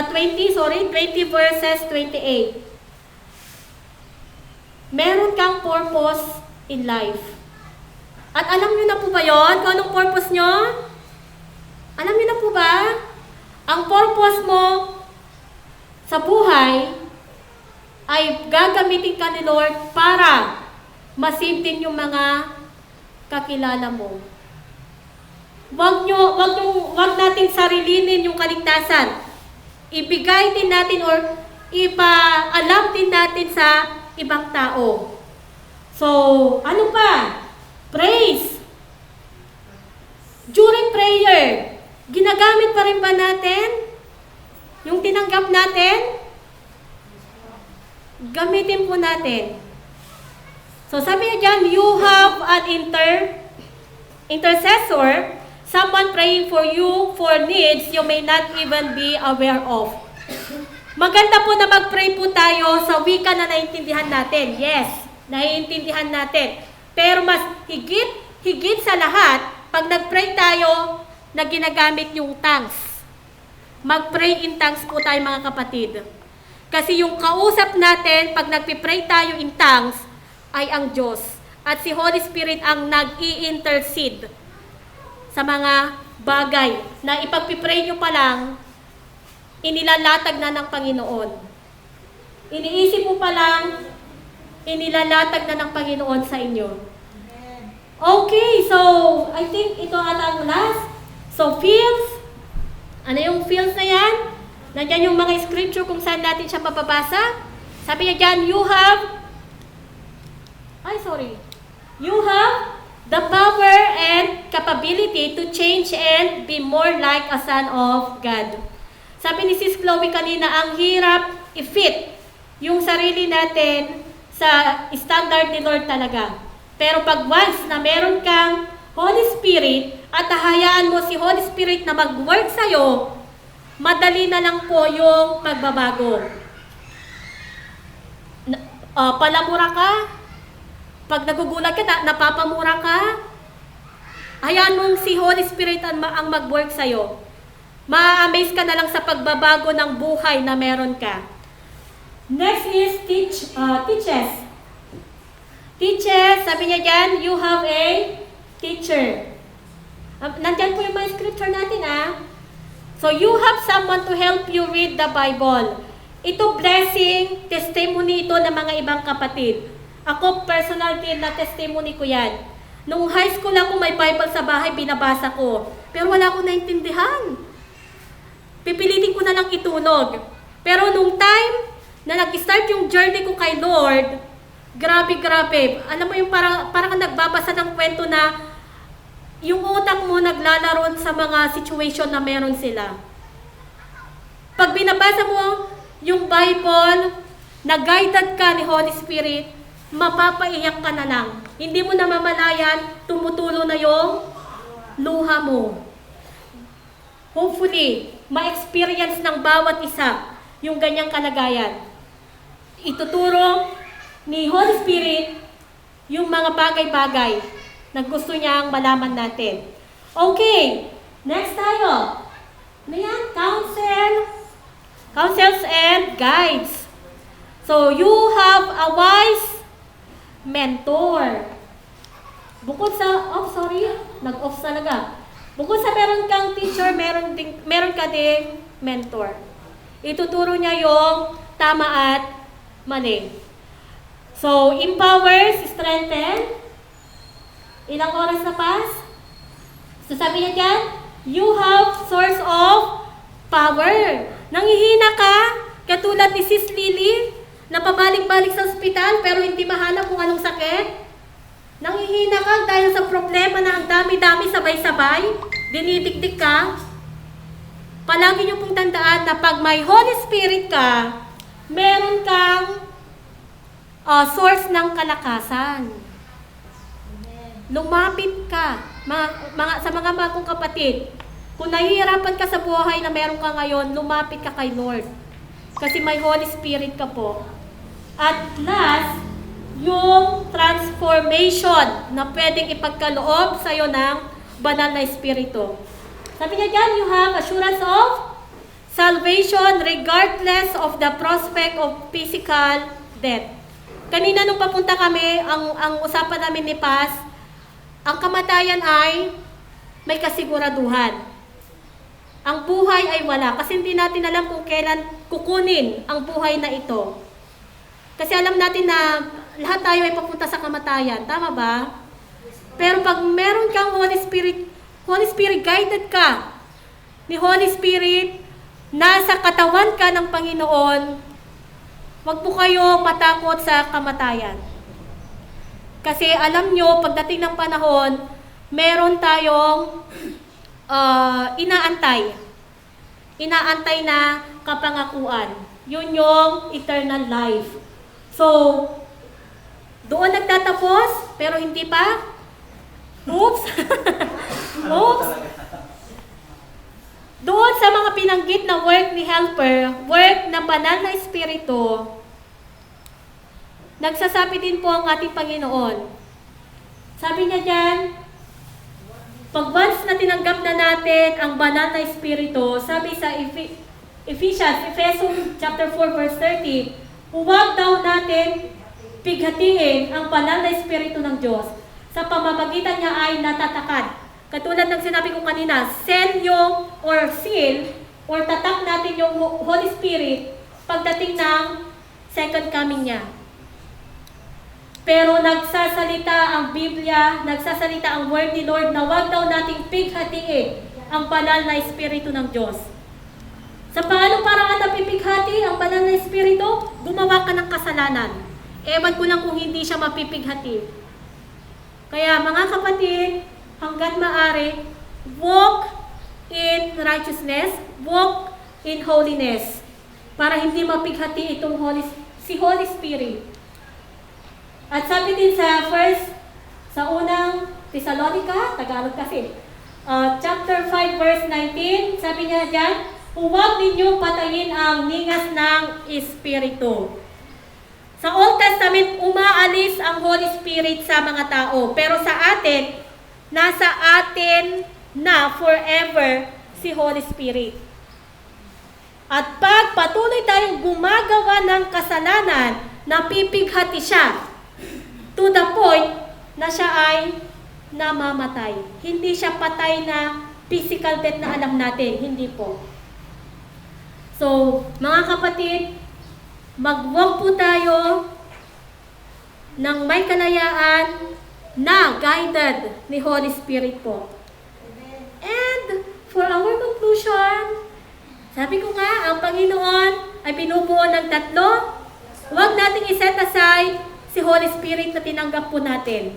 B: verses 28. Meron kang purpose in life. At alam niyo na po ba yon? Kung anong purpose nyo? Alam niyo na po ba? Ang purpose mo sa buhay ay gagamitin ka ni Lord para masave din yung mga kakilala mo. Wag nating sarilinin yung kaligtasan. Ibigay din natin or ipaalam din natin sa ibang tao. So, ano pa? Praise. During prayer, ginagamit pa rin ba natin yung tinanggap natin? Gamitin po natin. So, sabi niya dyan, you have an intercessor, someone praying for you for needs you may not even be aware of. Maganda po na mag-pray po tayo sa wika na naiintindihan natin. Yes, naiintindihan natin. Pero mas higit sa lahat, pag nag-pray tayo, na ginagamit yung tongues. Mag-pray in tongues po tayo mga kapatid. Kasi yung kausap natin, pag nagpipray tayo in tongues, ay ang Diyos. At si Holy Spirit ang nag-i-intercede sa mga bagay na ipagpipray nyo pa lang, inilalatag na ng Panginoon. Iniisip mo pa lang, inilalatag na ng Panginoon sa inyo. Okay, so I think ito ata ang last. So feels, ano yung feels na yan? Nandiyan yung mga scripture kung saan natin siya mababasa. Sabi niya dyan, you have the power and capability to change and be more like a son of God. Sabi ni Sis Chloe kanina, ang hirap i-fit yung sarili natin sa standard ni Lord talaga. Pero pag once na meron kang Holy Spirit at hayaan mo si Holy Spirit na mag-work sa'yo, madali na lang po yung magbabago. Palamura ka, pag nagugulat ka, napapamura ka, hayaan mong si Holy Spirit ang mag-work sa'yo. Ma-amaze ka na lang sa pagbabago ng buhay na meron ka. Next is teaches. Teaches, sabi niya dyan, you have a teacher. Nandyan po yung mga scripture natin So you have someone to help you read the Bible. Ito blessing, testimony ito ng mga ibang kapatid. Ako personal din na testimony ko yan. Nung high school ako, may Bible sa bahay, binabasa ko. Pero wala akong naintindihan. Pipilitin ko na lang itunog. Pero nung time na nag-start yung journey ko kay Lord, grabe. Alam mo yung parang nagbabasa ng kwento na yung utak mo naglalaro sa mga situation na meron sila. Pag binabasa mo yung Bible, na-guided ka ni Holy Spirit, mapapaiyak ka na lang. Hindi mo namamalayan, tumutulo na yung luha mo. Hopefully, ma-experience ng bawat isa yung ganyang kalagayan. Ituturo ni Holy Spirit yung mga bagay-bagay na gusto niyang malaman natin. Okay, next tayo. Ano yan? Counsels and guides. So, you have a wise mentor. Bukod sa, nag-off talaga. Bukod sa meron kang teacher, meron ka ding mentor. Ituturo niya yung tama at mali. So, empowers, strengthen. Ilang oras na pass? So, sabi niya dyan, you have source of power. Nangihina ka, katulad ni Sis Lily, na pabalik-balik sa ospital pero hindi mahanap kung anong sakit. Nangihina ka dahil sa problema na ang dami-dami sabay-sabay. dinidikdik ka, palagi niyo pong tandaan na pag may Holy Spirit ka, meron kang source ng kalakasan. Lumapit ka, sa mga bagong kapatid. Kung nahihirapan ka sa buhay na meron ka ngayon, lumapit ka kay Lord. Kasi may Holy Spirit ka po. At last, yung transformation na pwedeng ipagkaloob sa'yo ng banal na Espiritu. Sabi niya dyan, you have assurance of salvation regardless of the prospect of physical death. Kanina nung papunta kami, ang usapan namin ni Paz, ang kamatayan ay may kasiguraduhan. Ang buhay ay wala kasi hindi natin alam kung kailan kukunin ang buhay na ito. Kasi alam natin na lahat tayo ay papunta sa kamatayan. Tama ba? Pero pag meron kang Holy Spirit guided ka ni Holy Spirit, nasa katawan ka ng Panginoon, wag po kayo matakot sa kamatayan. Kasi alam nyo, pagdating ng panahon, meron tayong inaantay. Inaantay na kapangakuan. Yun yung eternal life. So, doon nagtatapos, pero hindi pa. Oops! Oops! Doon sa mga pinanggit na work ni Helper, work ng banal na Espiritu, nagsasabi din po ang ating Panginoon. Sabi niya dyan, pag once na tinanggap na natin ang banal na Espiritu, sabi sa Ephesians chapter 4 verse 30, huwag daw natin pighatiin ang banal na Espiritu ng Diyos. Sa pamamagitan niya ay natatakad. Katulad ng sinabi ko kanina, seal or tatak natin yung Holy Spirit pagdating ng second coming niya. Pero nagsasalita ang Biblia, nagsasalita ang Word ni Lord na wag daw nating pighatiin ang banal na Espiritu ng Diyos. Sa paano paraan napipighati ang banal na Espiritu? Gumawa ka ng kasalanan. Ewan ko lang kung hindi siya mapipighati. Kaya mga kapatid, hanggat maaari, walk in righteousness, walk in holiness, para hindi mapighati itong si Holy Spirit. At sabi din sa unang Thessalonica, Tagalog kasi, chapter 5 verse 19, sabi niya dyan, huwag ninyong patayin ang ningas ng Espiritu. Sa Old Testament, umaalis ang Holy Spirit sa mga tao. Pero sa atin, nasa atin na forever si Holy Spirit. At pag patuloy tayong gumagawa ng kasalanan, napipighati siya to the point na siya ay namamatay. Hindi siya patay na physical death na alam natin. Hindi po. So, mga kapatid, mag-walk po tayo ng may kalayaan na guided ni Holy Spirit po. And for our conclusion, sabi ko nga, ang Panginoon ay binubuo ng tatlo. Huwag nating iset aside si Holy Spirit na tinanggap po natin.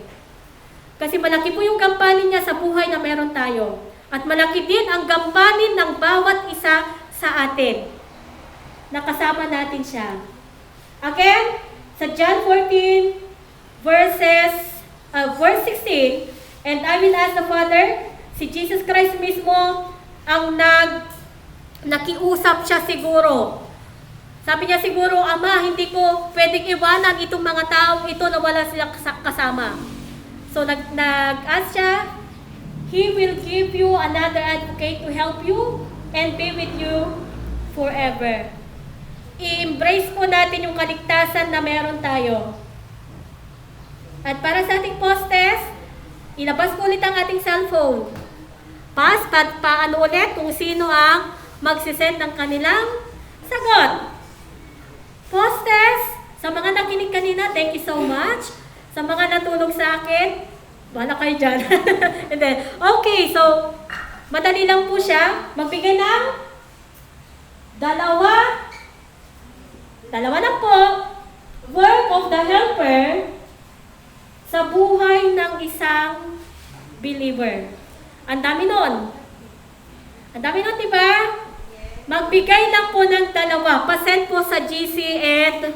B: Kasi malaki po yung gampanin niya sa buhay na meron tayo. At malaki din ang gampanin ng bawat isa sa atin. Nakasama natin siya. Again, sa John 14, verse 16, and I will ask the Father, si Jesus Christ mismo ang nakiusap siya siguro. Sabi niya siguro, Ama, hindi ko pwedeng iwanan itong mga taong ito na wala silang kasama. So nag-ask siya, He will give you another advocate to help you and be with you forever. I-embrace po natin yung kaligtasan na meron tayo. At para sa ating post-test, ilabas ko ulit ang ating cellphone. Paano ulit kung sino ang magsisend ng kanilang sagot. Post-test, sa mga nakinig kanina, thank you so much. Sa mga natulog sa akin, wala kayo dyan. And then, okay, so, madali lang po siya. Magbigay ng dalawa na po, work of the helper sa buhay ng isang believer. Ang dami nun. Ang dami nun, di ba? Magbigay lang po ng 2. Pasend po sa GC and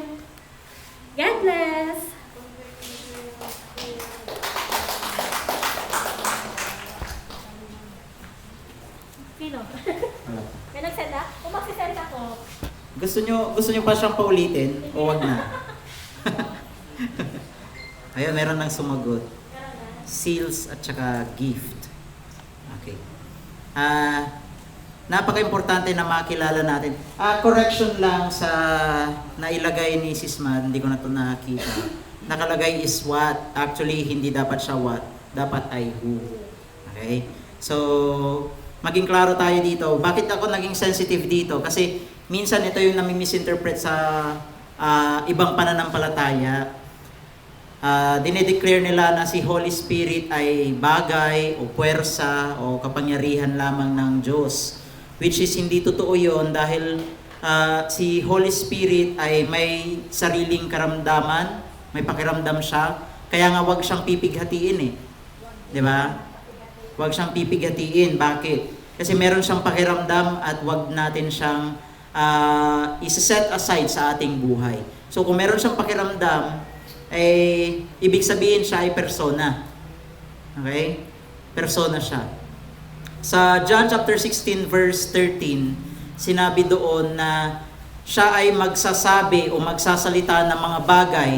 B: God bless. Sino? May nagsend na? Kung magsisend ako.
A: Gusto nyo pa siyang paulitin o wag na? Ayun, meron nang sumagot. Seals at saka gift. Okay. Napaka-importante na makilala natin. Correction lang sa nailagay ni Sis Mad, hindi ko na ito nakita. Nakalagay is what. Actually, hindi dapat siya what. Dapat ay who. Okay? So, maging klaro tayo dito. Bakit ako naging sensitive dito? Kasi minsan ito yung nami-misinterpret sa ibang pananampalataya. Dinedeclare nila na si Holy Spirit ay bagay o puwersa o kapangyarihan lamang ng Diyos. Which is hindi totoo yun dahil si Holy Spirit ay may sariling karamdaman, may pakiramdam siya, kaya nga wag siyang pipighatiin eh. 'Di ba? Wag siyang pipighatiin. Bakit? Kasi meron siyang pakiramdam at wag natin siyang isa-set aside sa ating buhay. So kung meron siyang pakiramdam, ibig sabihin siya ay persona. Okay? Persona siya. Sa John chapter 16 verse 13, sinabi doon na siya ay magsasabi o magsasalita ng mga bagay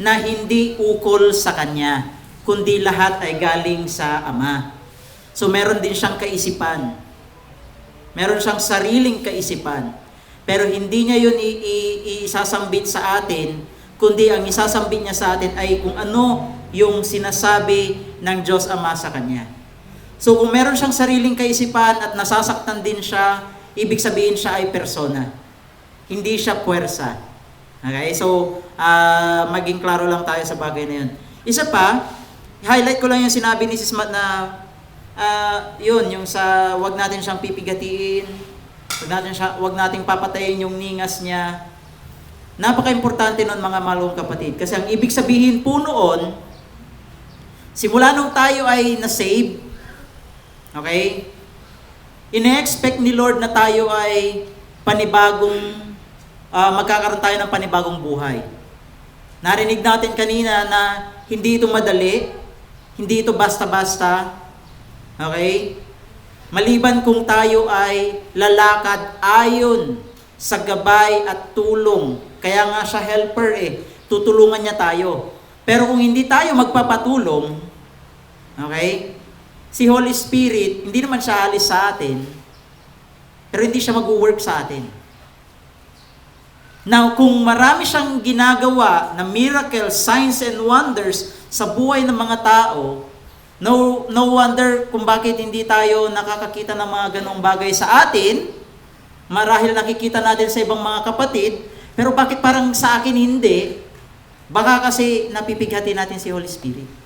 A: na hindi ukol sa kanya, kundi lahat ay galing sa Ama. So meron din siyang kaisipan. Meron siyang sariling kaisipan. Pero hindi niya yun isasambit sa atin, kundi ang isasambit niya sa atin ay kung ano yung sinasabi ng Diyos Ama sa kanya. So kung meron siyang sariling kaisipan at nasasaktan din siya, ibig sabihin siya ay persona. Hindi siya puwersa. Okay? So, maging klaro lang tayo sa bagay na yun. Isa pa, highlight ko lang yung sinabi ni Sis Matt na yun, yung sa wag natin siyang pipigatiin, wag nating papatayin yung ningas niya. Napaka-importante nun mga malong kapatid. Kasi ang ibig sabihin po noon, simula nung tayo ay na-save, okay? Ine-expect ni Lord na tayo ay magkakaroon tayo ng panibagong buhay. Narinig natin kanina na hindi ito madali, hindi ito basta-basta, okay? Maliban kung tayo ay lalakad ayon sa gabay at tulong. Kaya nga siya helper tutulungan niya tayo. Pero kung hindi tayo magpapatulong, okay? Si Holy Spirit, hindi naman siya alis sa atin, pero hindi siya mag-work sa atin. Now, kung marami siyang ginagawa na miracle, signs and wonders sa buhay ng mga tao, no wonder kung bakit hindi tayo nakakakita ng mga ganong bagay sa atin. Marahil nakikita natin sa ibang mga kapatid, pero bakit parang sa akin hindi? Baka kasi napipighati natin si Holy Spirit.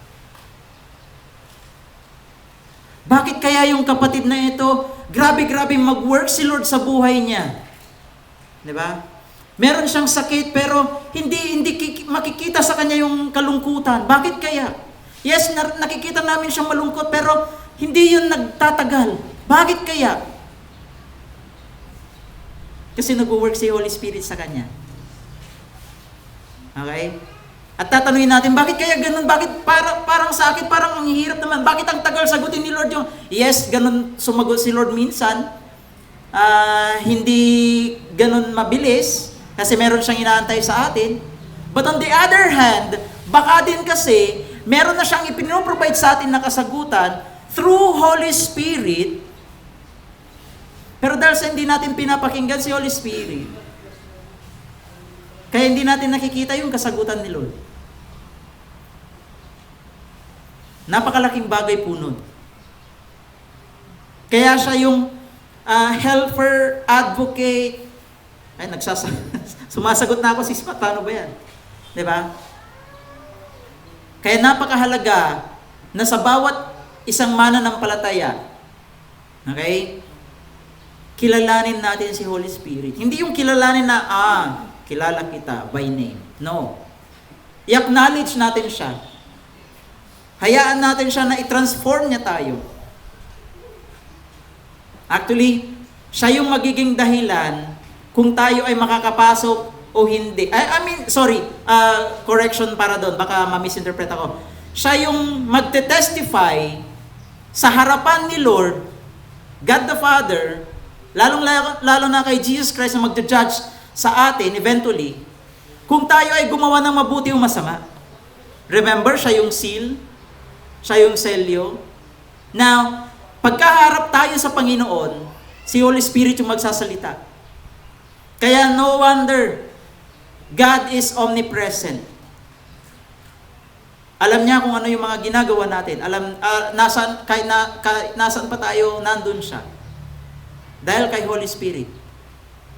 A: Bakit kaya yung kapatid na ito, grabe mag-work si Lord sa buhay niya? 'Di ba? Meron siyang sakit pero hindi makikita sa kanya yung kalungkutan. Bakit kaya? Yes, nakikita namin siyang malungkot pero hindi yun nagtatagal. Bakit kaya? Kasi nag-work si Holy Spirit sa kanya. Okay? At tatanungin natin, bakit kaya ganun? Bakit parang sa akin, parang ang hirap naman? Bakit ang tagal sagutin ni Lord yung, yes, ganun sumagot si Lord minsan. Hindi ganun mabilis, kasi meron siyang inaantay sa atin. But on the other hand, baka din kasi, meron na siyang ipinoprovide sa atin na kasagutan through Holy Spirit. Pero dahil sa hindi natin pinapakinggan si Holy Spirit, kaya hindi natin nakikita yung kasagutan ni Lord. Napakalaking bagay po nun. Kaya siya yung helper, advocate. Ay, sumasagot na ako, sis, paano ba yan? Diba? Kaya napakahalaga na sa bawat isang mananampalataya, okay, kilalanin natin si Holy Spirit. Hindi yung kilalanin na, kilala kita by name. No. I-acknowledge natin siya. Hayaan natin siya na i-transform niya tayo. Actually, siya yung magiging dahilan kung tayo ay makakapasok o hindi. Correction para doon, baka ma-misinterpret ako. Siya yung magte-testify sa harapan ni Lord, God the Father, lalo na kay Jesus Christ na magte-judge sa atin eventually, kung tayo ay gumawa ng mabuti o masama. Remember, siya yung seal, siya yung selyo. Now, pagkaharap tayo sa Panginoon, si Holy Spirit yung magsasalita. Kaya no wonder, God is omnipresent. Alam niya kung ano yung mga ginagawa natin. Nasaan pa tayo, nandun siya. Dahil kay Holy Spirit.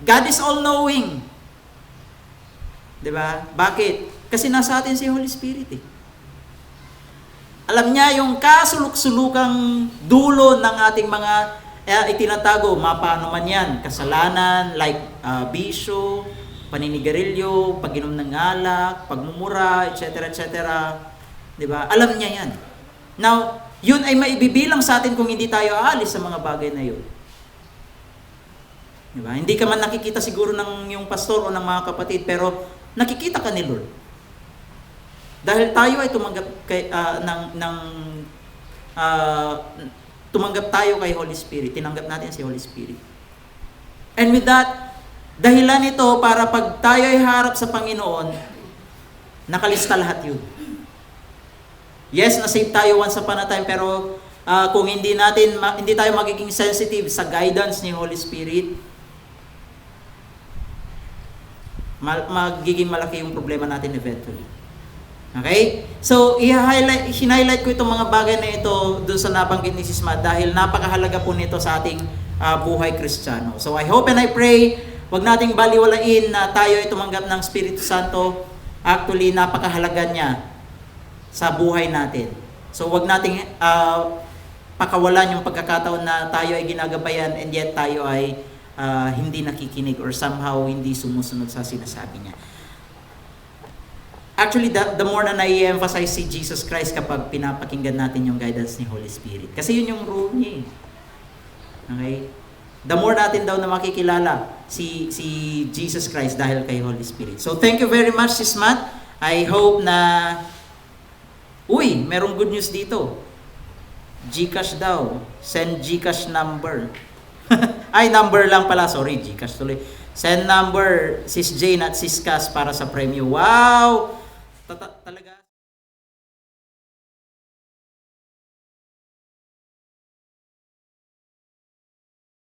A: God is all-knowing. Diba? Bakit? Kasi nasa atin si Holy Spirit eh. Alam niya yung kasuluk-sulukang dulo ng ating mga itinatago, paano man yan, kasalanan, like bisyo, paninigarilyo, pag-inom ng alak, pagmumura, etc. etc. Diba? Alam niya yan. Now, yun ay maibibilang sa atin kung hindi tayo aalis sa mga bagay na yun. Diba? Hindi ka man nakikita siguro ng yung pastor o ng mga kapatid, pero nakikita ka ni Lord. Dahil tayo ay tumanggap tayo kay Holy Spirit. Tinanggap natin si Holy Spirit. And with that, dahilan ito para pag tayo ay harap sa Panginoon, nakalista lahat yun. Yes, na-save tayo once upon a time, pero kung hindi tayo magiging sensitive sa guidance ni Holy Spirit, magiging malaki yung problema natin eventually. Okay? So, highlight ko itong mga bagay na ito doon sa nabanggit ni Sis Matt dahil napakahalaga po nito sa ating buhay Kristiyano. So, I hope and I pray, wag nating baliwalain na tayo ay tumanggap ng Espiritu Santo. Actually, napakahalaga niya sa buhay natin. So, wag nating pakawalan yung pagkakataon na tayo ay ginagabayan and yet tayo ay hindi nakikinig or somehow hindi sumusunod sa sinasabi niya. Actually, the more na nai-emphasize si Jesus Christ kapag pinapakinggan natin yung guidance ni Holy Spirit. Kasi yun yung role niya eh. Okay? The more natin daw na makikilala si Jesus Christ dahil kay Holy Spirit. So, thank you very much, Sis Matt. I hope na merong good news dito. GCash daw. Send GCash number. Number lang pala. Sorry, GCash tuloy. Send number, Sis Jane at Sis Cass para sa premyo. Wow! Talaga.